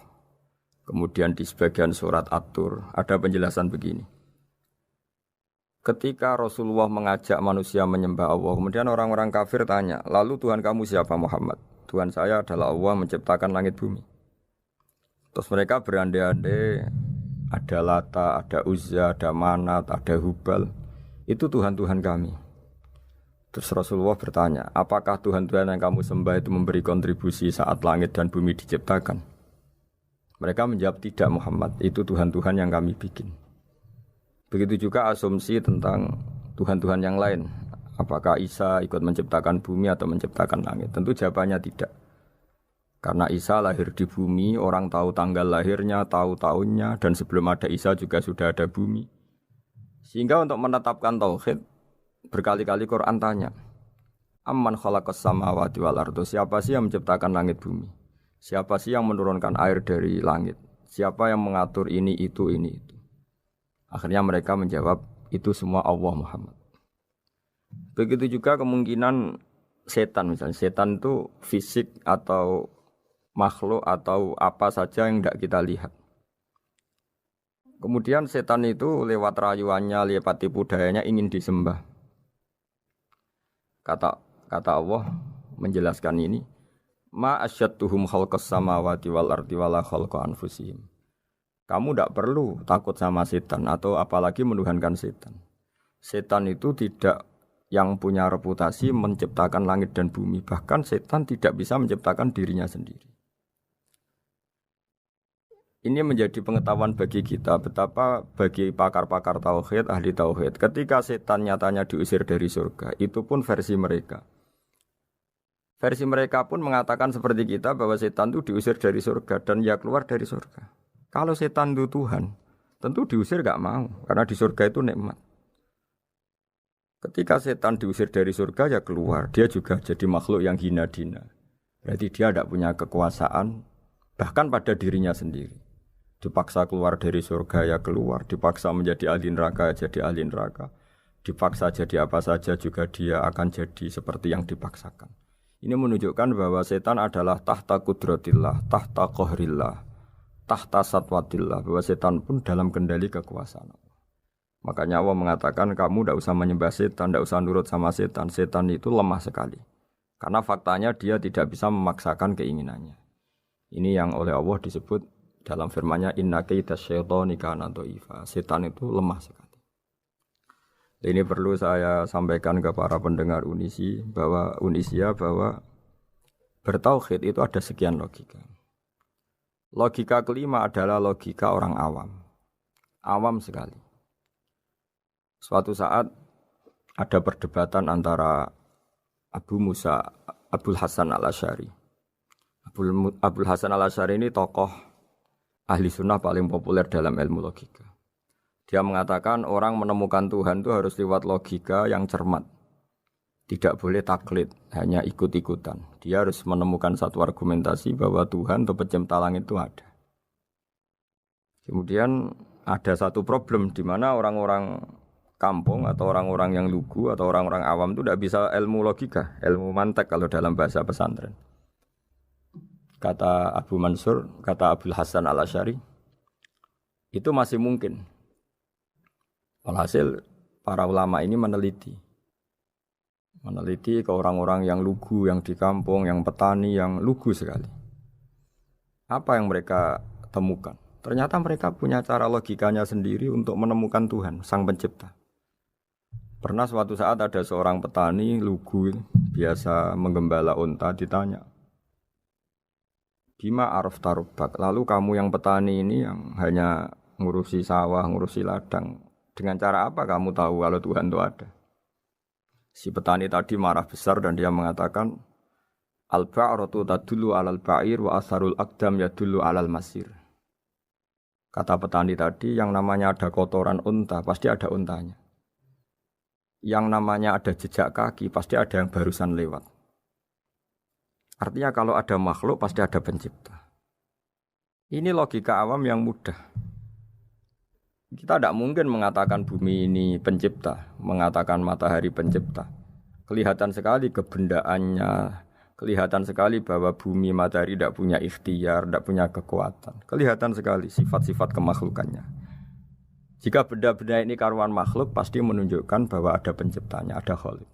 kemudian di sebagian surat At-Tur, ada penjelasan begini. Ketika Rasulullah mengajak manusia menyembah Allah, kemudian orang-orang kafir tanya, lalu Tuhan kamu siapa Muhammad? Tuhan saya adalah Allah menciptakan langit bumi. Terus mereka berandai-andai, ada Lata, ada Uzza, ada Manat, ada Hubal. Itu Tuhan-Tuhan kami. Terus Rasulullah bertanya, apakah Tuhan-Tuhan yang kamu sembah itu memberi kontribusi saat langit dan bumi diciptakan? Mereka menjawab, tidak Muhammad, itu Tuhan-Tuhan yang kami bikin. Begitu juga asumsi tentang Tuhan-Tuhan yang lain. Apakah Isa ikut menciptakan bumi atau menciptakan langit? Tentu jawabannya tidak. Karena Isa lahir di bumi, orang tahu tanggal lahirnya, tahu tahunnya, dan sebelum ada Isa juga sudah ada bumi. Sehingga untuk menetapkan tauhid, berkali-kali Quran tanya, Amman khalaqas samawati wal ardo, siapa sih yang menciptakan langit bumi? Siapa sih yang menurunkan air dari langit? Siapa yang mengatur ini, itu, ini, itu? Akhirnya mereka menjawab, itu semua Allah Muhammad. Begitu juga kemungkinan setan misalnya. Setan itu fisik atau makhluk atau apa saja yang tidak kita lihat. Kemudian setan itu lewat rayuannya, lewat tipu dayanya ingin disembah. Kata Allah menjelaskan ini, ma asyadduhum khalqas samawati wal ardi wala khalqa anfusihim. Kamu tidak perlu takut sama setan atau apalagi menuhankan setan. Setan itu tidak yang punya reputasi menciptakan langit dan bumi. Bahkan setan tidak bisa menciptakan dirinya sendiri. Ini menjadi pengetahuan bagi kita betapa bagi pakar-pakar tauhid, ahli tauhid, ketika setan nyatanya diusir dari surga, itu pun versi mereka. Versi mereka pun mengatakan seperti kita bahwa setan itu diusir dari surga dan ya keluar dari surga. Kalau setan itu Tuhan, tentu diusir gak mau, karena di surga itu nikmat. Ketika setan diusir dari surga, ya keluar. Dia juga jadi makhluk yang hina-dina. Berarti dia tidak punya kekuasaan, bahkan pada dirinya sendiri. Dipaksa keluar dari surga, ya keluar. Dipaksa menjadi ahli neraka, jadi ahli neraka. Dipaksa jadi apa saja juga dia akan jadi seperti yang dipaksakan. Ini menunjukkan bahwa setan adalah tahta kudratillah, tahta qahrillah, tahta satwatillah, bahwa setan pun dalam kendali kekuasaan. Makanya Allah mengatakan kamu tidak usah menyembah setan, tidak usah nurut sama setan. Setan itu lemah sekali. Karena faktanya dia tidak bisa memaksakan keinginannya. Ini yang oleh Allah disebut dalam firman-Nya inna kaida syaitani kana dhaifa. Setan itu lemah sekali. Ini perlu saya sampaikan ke para pendengar Unisia bahwa bertauhid itu ada sekian logika. Logika kelima adalah logika orang awam. Awam sekali. Suatu saat ada perdebatan antara Abul Hasan al-Asy'ari. Abul Hasan al-Asy'ari ini tokoh ahli sunnah paling populer dalam ilmu logika. Dia mengatakan orang menemukan Tuhan itu harus lewat logika yang cermat. Tidak boleh taklid, hanya ikut-ikutan. Dia harus menemukan satu argumentasi bahwa Tuhan atau pencipta langit itu ada. Kemudian ada satu problem di mana orang-orang kampung atau orang-orang yang lugu atau orang-orang awam itu tidak bisa ilmu logika, ilmu mantek kalau dalam bahasa pesantren. Kata Abu Mansur, kata Abul Hasan al-Asy'ari, itu masih mungkin. Alhasil para ulama ini meneliti ke orang-orang yang lugu, yang di kampung, yang petani, yang lugu sekali. Apa yang mereka temukan? Ternyata mereka punya cara logikanya sendiri untuk menemukan Tuhan, Sang Pencipta. Pernah suatu saat ada seorang petani lugu, biasa menggembala unta, ditanya, Bima araf tarubak, lalu kamu yang petani ini yang hanya ngurusi sawah, ngurusi ladang, dengan cara apa kamu tahu kalau Tuhan itu ada? Si petani tadi marah besar dan dia mengatakan, Al-ba'ratu tadullu alal ba'ir wa asharul aqdam yadullu alal masir. Kata petani tadi, yang namanya ada kotoran unta, pasti ada untanya. Yang namanya ada jejak kaki, pasti ada yang barusan lewat. Artinya kalau ada makhluk, pasti ada pencipta. Ini logika awam yang mudah. Kita tidak mungkin mengatakan bumi ini pencipta, mengatakan matahari pencipta. Kelihatan sekali kebendaannya, kelihatan sekali bahwa bumi matahari tidak punya ikhtiar, tidak punya kekuatan. Kelihatan sekali sifat-sifat kemakhlukannya. Jika benda-benda ini karuan makhluk, pasti menunjukkan bahwa ada penciptanya, ada khalik.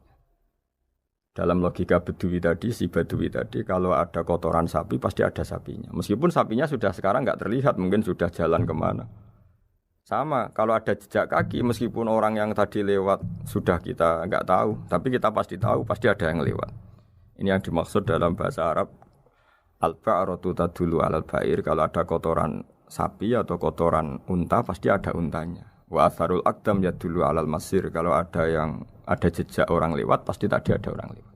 Dalam logika Badui tadi, si Badui tadi, kalau ada kotoran sapi, pasti ada sapinya. Meskipun sapinya sudah sekarang nggak terlihat, mungkin sudah jalan kemana. Sama, kalau ada jejak kaki, meskipun orang yang tadi lewat sudah kita nggak tahu, tapi kita pasti tahu, pasti ada yang lewat. Ini yang dimaksud dalam bahasa Arab, al-ba'ratu tadullu alal ba'ir, kalau ada kotoran sapi atau kotoran unta, pasti ada untanya. Wa atharul aqdam yadullu alal masir. Kalau ada jejak orang lewat, pasti tadi ada orang lewat.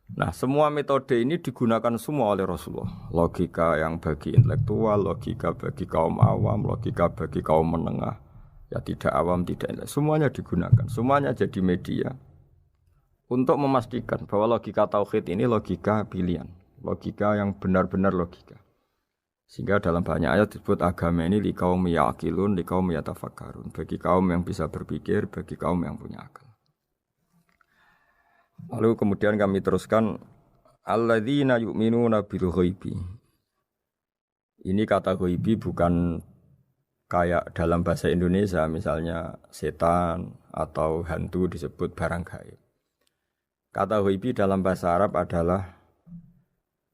Nah, semua metode ini digunakan semua oleh Rasulullah. Logika yang bagi intelektual, logika bagi kaum awam, logika bagi kaum menengah. Ya tidak awam, tidak intelektual. Semuanya digunakan. Semuanya jadi media untuk memastikan bahwa logika tauhid ini logika pilihan. Logika yang benar-benar logika. Sehingga dalam banyak ayat disebut agama ini liqaum yaqilun, liqaum yatafakkarun. Bagi kaum yang bisa berpikir, bagi kaum yang punya akal. Lalu kemudian kami teruskan alladzina yu'minuna bil ghaibi. Ini kata ghaibi bukan kayak dalam bahasa Indonesia misalnya setan atau hantu disebut barang gaib. Kata ghaibi dalam bahasa Arab adalah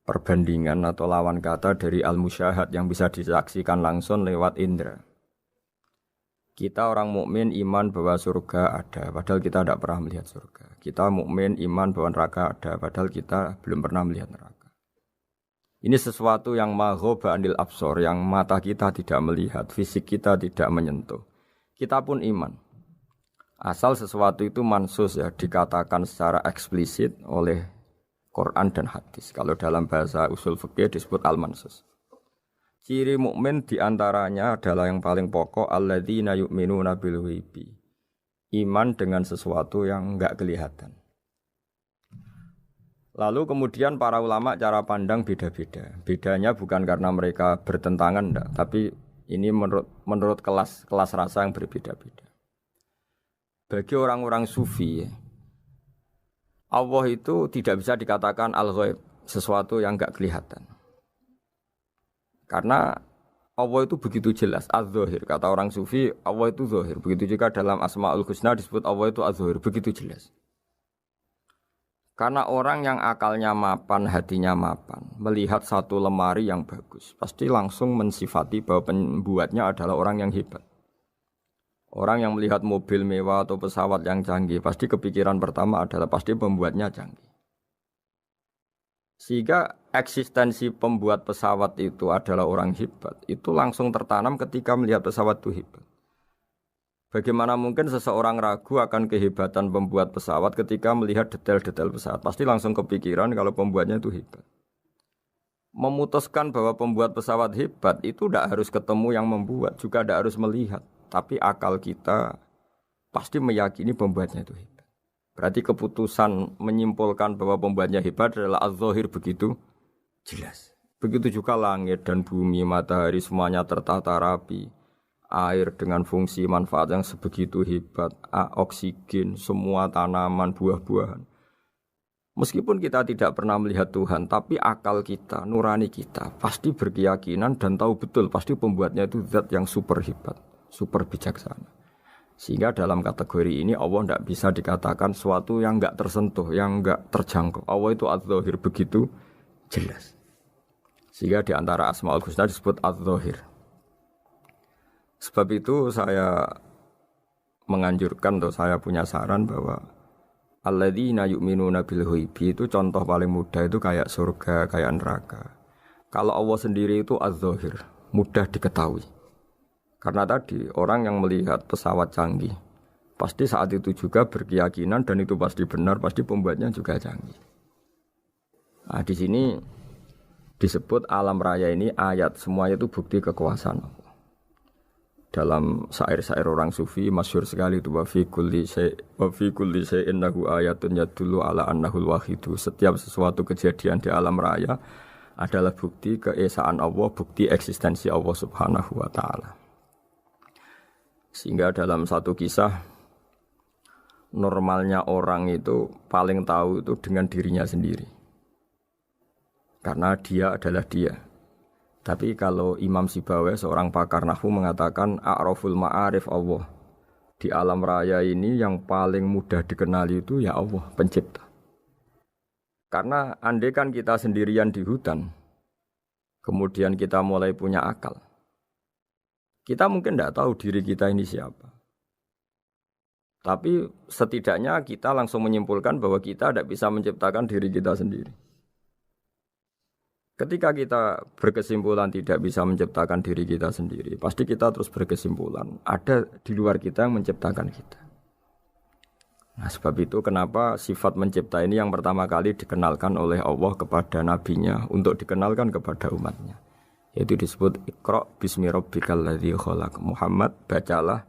perbandingan atau lawan kata dari al-musyahad yang bisa disaksikan langsung lewat indera. Kita orang mukmin iman bahwa surga ada, padahal kita tidak pernah melihat surga. Kita mukmin iman bahwa neraka ada, padahal kita belum pernah melihat neraka. Ini sesuatu yang maghoba anil absor, yang mata kita tidak melihat, fisik kita tidak menyentuh. Kita pun iman. Asal sesuatu itu mansus ya, dikatakan secara eksplisit oleh Quran dan hadis. Kalau dalam bahasa usul fikih disebut al-mansus. Ciri mukmin diantaranya adalah yang paling pokok alladzina yu'minuna bil ghaibi. Iman dengan sesuatu yang enggak kelihatan. Lalu kemudian para ulama cara pandang beda-beda. Bedanya bukan karena mereka bertentangan enggak, tapi ini menurut kelas rasa yang berbeda-beda. Bagi orang-orang sufi, Allah itu tidak bisa dikatakan al-ghaib, sesuatu yang enggak kelihatan. Karena Allah itu begitu jelas, az-zahir. Kata orang sufi, Allah itu zahir. Begitu juga dalam Asmaul Husna disebut Allah itu az-zahir. Begitu jelas. Karena orang yang akalnya mapan, hatinya mapan, melihat satu lemari yang bagus, pasti langsung mensifati bahwa pembuatnya adalah orang yang hebat. Orang yang melihat mobil mewah atau pesawat yang canggih, pasti kepikiran pertama adalah pasti pembuatnya canggih. Sehingga eksistensi pembuat pesawat itu adalah orang hebat, itu langsung tertanam ketika melihat pesawat itu hebat. Bagaimana mungkin seseorang ragu akan kehebatan pembuat pesawat ketika melihat detail-detail pesawat? Pasti langsung kepikiran kalau pembuatnya itu hebat. Memutuskan bahwa pembuat pesawat hebat itu tidak harus ketemu yang membuat, juga tidak harus melihat. Tapi akal kita pasti meyakini pembuatnya itu hebat. Berarti keputusan menyimpulkan bahwa pembuatnya hebat adalah az-zahir begitu jelas. Begitu juga langit dan bumi, matahari semuanya tertata rapi. Air dengan fungsi manfaat yang sebegitu hebat, oksigen, semua tanaman, buah-buahan. Meskipun kita tidak pernah melihat Tuhan, tapi akal kita, nurani kita pasti berkeyakinan dan tahu betul pasti pembuatnya itu zat yang super hebat, super bijaksana. Sehingga dalam kategori ini Allah tidak bisa dikatakan sesuatu yang enggak tersentuh, yang enggak terjangkau. Allah itu az-zahir begitu jelas. Sehingga di antara Asmaul Husna disebut az-zahir. Sebab itu saya menganjurkan, atau saya punya saran bahwa alladzina yu'minuna bil ghaibi itu contoh paling mudah itu kayak surga, kayak neraka. Kalau Allah sendiri itu az-zahir, mudah diketahui. Karena tadi orang yang melihat pesawat canggih pasti saat itu juga berkeyakinan dan itu pasti benar, pasti pembuatnya juga canggih. Nah, di sini disebut alam raya ini ayat, semuanya itu bukti kekuasaan Allah. Dalam syair-syair orang sufi masyhur sekali itu wa fi kulli syai'in lahu ayatun yadullu ala annahul wahidu. Setiap sesuatu kejadian di alam raya adalah bukti keesaan Allah, bukti eksistensi Allah Subhanahu wa taala. Sehingga dalam satu kisah normalnya orang itu paling tahu itu dengan dirinya sendiri. Karena dia adalah dia. Tapi kalau Imam Sibawayh seorang pakar nahwu mengatakan a'raful ma'arif Allah. Di alam raya ini yang paling mudah dikenali itu ya Allah, pencipta. Karena andai kan kita sendirian di hutan, kemudian kita mulai punya akal, kita mungkin tidak tahu diri kita ini siapa. Tapi setidaknya kita langsung menyimpulkan bahwa kita tidak bisa menciptakan diri kita sendiri. Ketika kita berkesimpulan tidak bisa menciptakan diri kita sendiri, pasti kita terus berkesimpulan ada di luar kita yang menciptakan kita. Nah, sebab itu kenapa sifat mencipta ini yang pertama kali dikenalkan oleh Allah kepada nabinya untuk dikenalkan kepada umatnya. Yaitu disebut Iqra bismi rabbikal ladzi khalaq. Muhammad, bacalah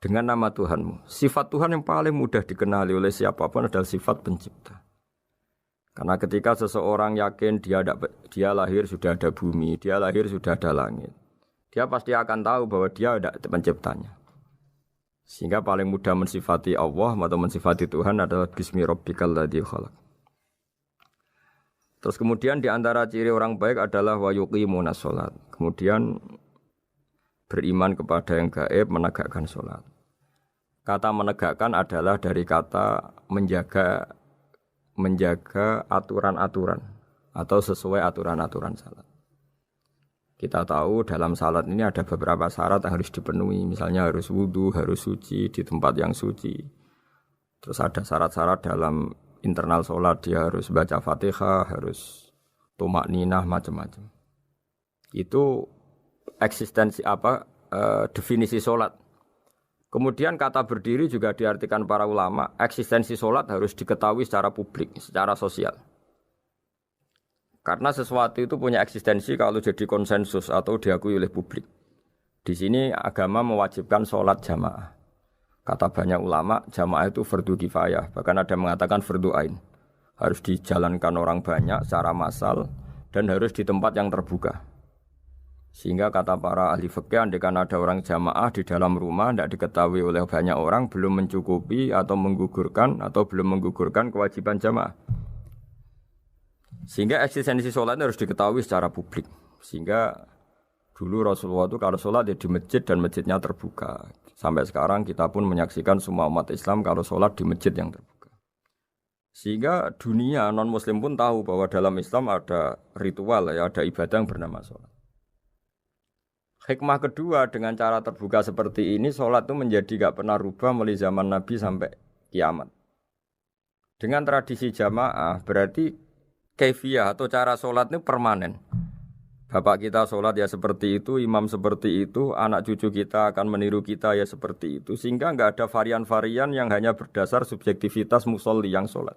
dengan nama Tuhanmu. Sifat Tuhan yang paling mudah dikenali oleh siapapun adalah sifat pencipta. Karena ketika seseorang yakin dia lahir sudah ada bumi, dia lahir sudah ada langit, dia pasti akan tahu bahwa dia ada penciptanya. Sehingga paling mudah mensifati Allah atau mensifati Tuhan adalah bismi rabbikal ladzi khalaq. Terus kemudian di antara ciri orang baik adalah wa yuqimunas shalat. Kemudian beriman kepada yang gaib, menegakkan salat. Kata menegakkan adalah dari kata menjaga aturan-aturan atau sesuai aturan-aturan salat. Kita tahu dalam salat ini ada beberapa syarat yang harus dipenuhi. Misalnya harus wudu, harus suci di tempat yang suci. Terus ada syarat-syarat dalam internal salat, dia harus baca Fatihah, harus tumakninah, macam-macam. Itu eksistensi definisi salat. Kemudian kata berdiri juga diartikan para ulama, eksistensi sholat harus diketahui secara publik, secara sosial. Karena sesuatu itu punya eksistensi kalau jadi konsensus atau diakui oleh publik. Di sini agama mewajibkan sholat jamaah. Kata banyak ulama, jamaah itu fardu kifayah, bahkan ada yang mengatakan fardu ain. Harus dijalankan orang banyak secara massal dan harus di tempat yang terbuka. Sehingga kata para ahli fikih, andaikan ada orang jamaah di dalam rumah tidak diketahui oleh banyak orang, belum mencukupi atau belum menggugurkan kewajiban jamaah. Sehingga eksistensi sholat harus diketahui secara publik. Sehingga dulu Rasulullah itu kalau sholat ya di masjid dan masjidnya terbuka. Sampai sekarang kita pun menyaksikan semua umat Islam kalau sholat di masjid yang terbuka. Sehingga dunia non-muslim pun tahu bahwa dalam Islam ada ritual, ya, ada ibadah yang bernama sholat. Hikmah kedua dengan cara terbuka seperti ini, sholat itu menjadi gak pernah rubah mulai zaman Nabi sampai kiamat. Dengan tradisi jamaah berarti kaifiyah atau cara sholat ini permanen. Bapak kita sholat ya seperti itu, imam seperti itu, anak cucu kita akan meniru kita ya seperti itu. Sehingga gak ada varian-varian yang hanya berdasar subjektivitas musolli yang sholat.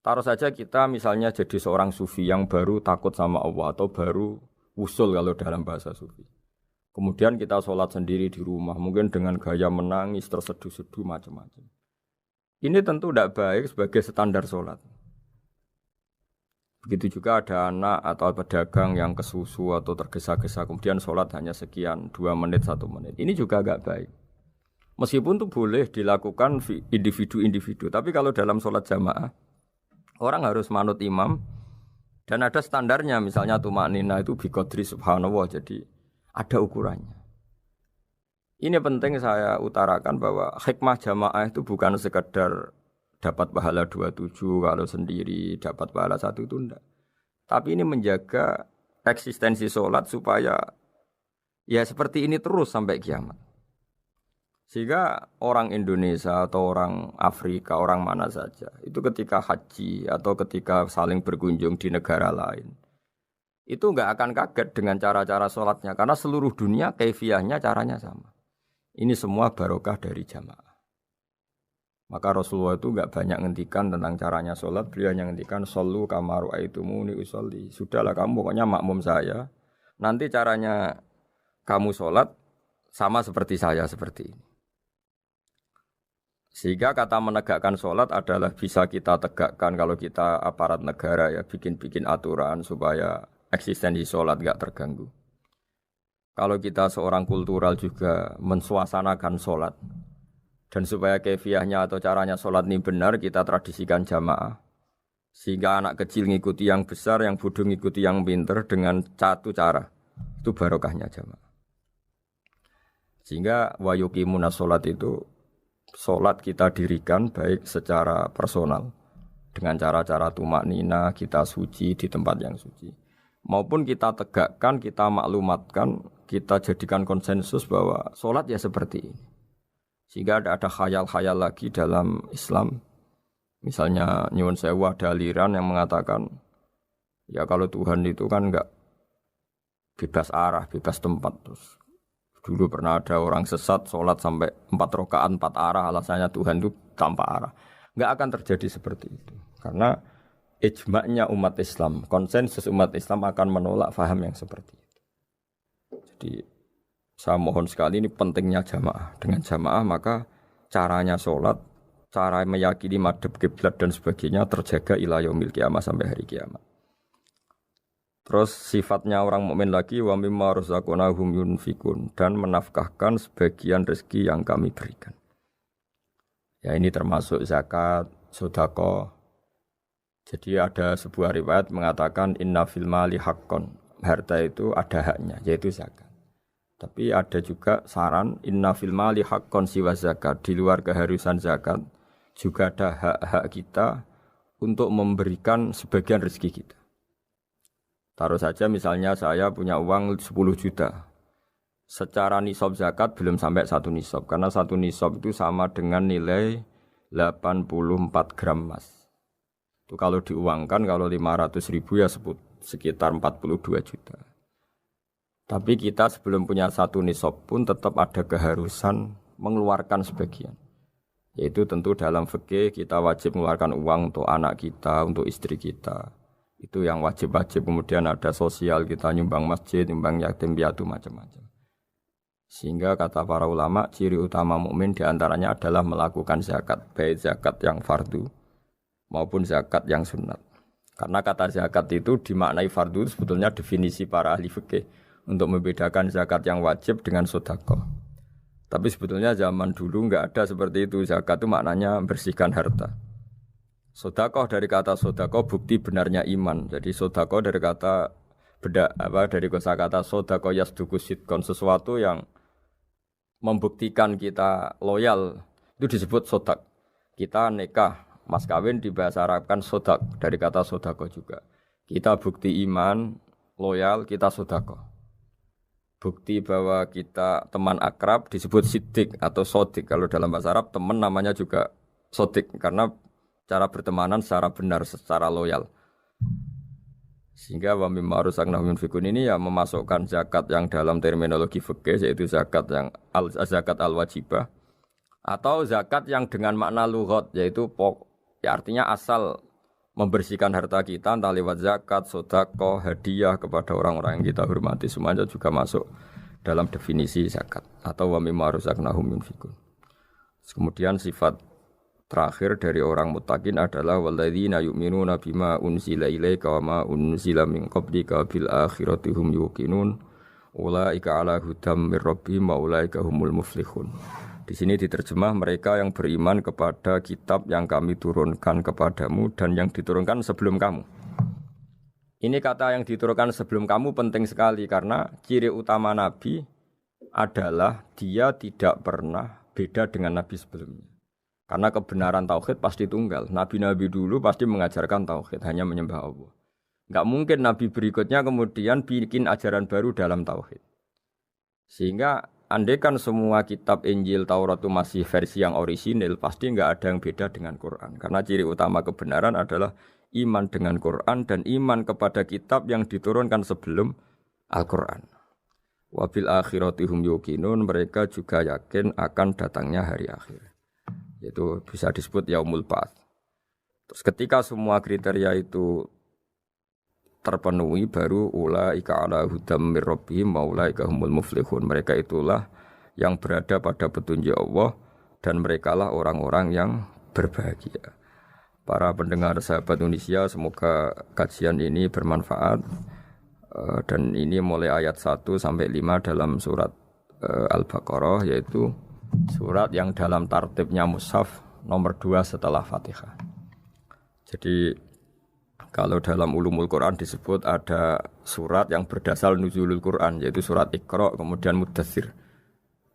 Taruh saja kita misalnya jadi seorang sufi yang baru takut sama Allah atau baru usul kalau dalam bahasa sufi. Kemudian kita sholat sendiri di rumah, mungkin dengan gaya menangis, terseduh-seduh, macam-macam. Ini tentu tidak baik sebagai standar sholat. Begitu juga ada anak atau pedagang yang kesusu atau tergesa-gesa, kemudian sholat hanya sekian, 2 menit, 1 menit. Ini juga tidak baik. Meskipun itu boleh dilakukan individu-individu, tapi kalau dalam sholat jamaah, orang harus manut imam, dan ada standarnya, misalnya tumakninah itu biqadri subhanallah, jadi ada ukurannya. Ini penting saya utarakan bahwa hikmah jamaah itu bukan sekedar dapat pahala 27 kalau sendiri, dapat pahala 1 itu enggak. Tapi ini menjaga eksistensi sholat supaya ya seperti ini terus sampai kiamat. Sehingga orang Indonesia atau orang Afrika, orang mana saja, itu ketika haji atau ketika saling berkunjung di negara lain, itu enggak akan kaget dengan cara-cara sholatnya, karena seluruh dunia kaifiyahnya caranya sama. Ini semua barokah dari jamaah. Maka Rasulullah itu enggak banyak ngendikan tentang caranya sholat, beliau hanya ngendikan shollu kama ra'aitumuni usolli. Sudahlah kamu pokoknya makmum saya, nanti caranya kamu sholat sama seperti saya seperti ini. Sehingga kata menegakkan sholat adalah bisa kita tegakkan kalau kita aparat negara ya, bikin-bikin aturan supaya eksistensi sholat gak terganggu. Kalau kita seorang kultural juga mensuasanakan sholat, dan supaya kefiahnya atau caranya sholat ini benar, kita tradisikan jamaah. Sehingga anak kecil ngikuti yang besar, yang bodoh ngikuti yang pinter dengan satu cara. Itu barokahnya jamaah. Sehingga wa yuqimunas sholat itu, sholat kita dirikan baik secara personal dengan cara-cara tumakninah, kita suci di tempat yang suci, maupun kita tegakkan, kita maklumatkan, kita jadikan konsensus bahwa sholat ya seperti ini. Sehingga ada khayal-khayal lagi dalam Islam. Misalnya nyuwun sewu ada aliran yang mengatakan Ya kalau Tuhan itu kan enggak bebas arah, bebas tempat. Terus dulu pernah ada orang sesat sholat sampai 4 rakaat 4 arah, alasannya Tuhan itu tanpa arah. Enggak akan terjadi seperti itu. Karena ijma'nya umat Islam, konsensus umat Islam akan menolak faham yang seperti itu. Jadi saya mohon sekali, ini pentingnya jamaah. Dengan jamaah maka caranya sholat, cara meyakini madhab kiblat dan sebagainya terjaga ila yaumil kiamah sampai hari kiamat. Terus sifatnya orang mukmin lagi wa mimma razaqnahum yunfikun, dan menafkahkan sebagian rezeki yang kami berikan. Ya ini termasuk zakat, sedekah. Jadi ada sebuah riwayat mengatakan inna fil mali haqqon, harta itu ada haknya yaitu zakat. Tapi ada juga saran inna fil mali haqqon siwa zakat, di luar keharusan zakat juga ada hak-hak kita untuk memberikan sebagian rezeki kita. Taruh saja misalnya saya punya uang 10 juta. Secara nisab zakat belum sampai 1 nisab. Karena 1 nisab itu sama dengan nilai 84 gram emas. Itu kalau diuangkan, kalau 500 ribu ya sekitar 42 juta. Tapi kita sebelum punya 1 nisab pun tetap ada keharusan mengeluarkan sebagian. Yaitu tentu dalam fikih kita wajib mengeluarkan uang untuk anak kita, untuk istri kita. Itu yang wajib-wajib. Kemudian ada sosial, kita nyumbang masjid, nyumbang yatim piatu macam-macam. Sehingga kata para ulama, ciri utama mukmin diantaranya adalah melakukan zakat, baik zakat yang fardu maupun zakat yang sunat. Karena kata zakat itu dimaknai fardu sebetulnya definisi para ahli fikih untuk membedakan zakat yang wajib dengan sedekah. Tapi sebetulnya zaman dulu enggak ada seperti itu. Zakat itu maknanya bersihkan harta. Sedekah dari kata sedekah bukti benarnya iman. Jadi sedekah dari kata dari kosakata sedekah yasduqu sidqan, sesuatu yang membuktikan kita loyal itu disebut sodak. Kita nikah, mas kawin di bahasa Arab kan sodak, dari kata sedekah juga. Kita bukti iman, loyal, kita sedekah. Bukti bahwa kita teman akrab disebut siddiq atau sodik. Kalau dalam bahasa Arab teman namanya juga sodik karena cara bertemanan secara benar, secara loyal. Sehingga wa mimma razaqnahum yunfikun ini ya memasukkan zakat yang dalam terminologi fikih yaitu zakat yang zakat al-wajibah atau zakat yang dengan makna lughat yaitu ya artinya asal membersihkan harta kita entah lewat zakat, sedekah, hadiah kepada orang-orang yang kita hormati, semuanya juga masuk dalam definisi zakat atau wa mimma razaqnahum yunfikun. Kemudian sifat terakhir dari orang muttaqin adalah walladzina yu'minuna bima unzila ilaika wa ma unzila min qablika bil akhirati hum yuqinun ulaika ala hudam mir rabbihim wa ulaika humul muflihun. Di sini diterjemah mereka yang beriman kepada kitab yang kami turunkan kepadamu dan yang diturunkan sebelum kamu. Ini kata yang diturunkan sebelum kamu penting sekali karena ciri utama Nabi adalah dia tidak pernah beda dengan Nabi sebelumnya. Karena kebenaran tauhid pasti tunggal. Nabi-nabi dulu pasti mengajarkan tauhid, hanya menyembah Allah. Enggak mungkin nabi berikutnya kemudian bikin ajaran baru dalam tauhid. Sehingga andaikan semua kitab Injil, Taurat itu masih versi yang orisinil, pasti enggak ada yang beda dengan Quran. Karena ciri utama kebenaran adalah iman dengan Quran dan iman kepada kitab yang diturunkan sebelum Al-Quran. Wabil akhirati hum yuqinun, mereka juga yakin akan datangnya hari akhir. Itu bisa disebut yaumul ba'ats. Terus ketika semua kriteria itu terpenuhi baru ulaika ala hudam mir rabbihim wa ulaika humul muflihun. Mereka itulah yang berada pada petunjuk Allah dan merekalah orang-orang yang berbahagia. Para pendengar sahabat Indonesia, semoga kajian ini bermanfaat. Dan ini mulai ayat 1 sampai 5 dalam surat Al-Baqarah, yaitu surat yang dalam tartibnya mushaf nomor 2 setelah Fatihah. Jadi kalau dalam ulumul Quran disebut ada surat yang berdasar nuzulul Quran, yaitu surat Iqra kemudian Muddatsir.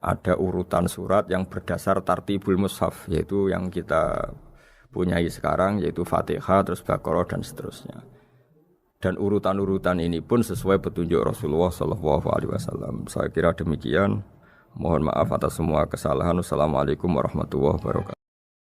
Ada urutan surat yang berdasar tartibul mushaf, yaitu yang kita punyai sekarang, yaitu Fatihah, terus Baqarah dan seterusnya. Dan urutan-urutan ini pun sesuai petunjuk Rasulullah SAW. Saya kira demikian. Mohon maaf atas semua kesalahan. Wassalamualaikum warahmatullahi wabarakatuh.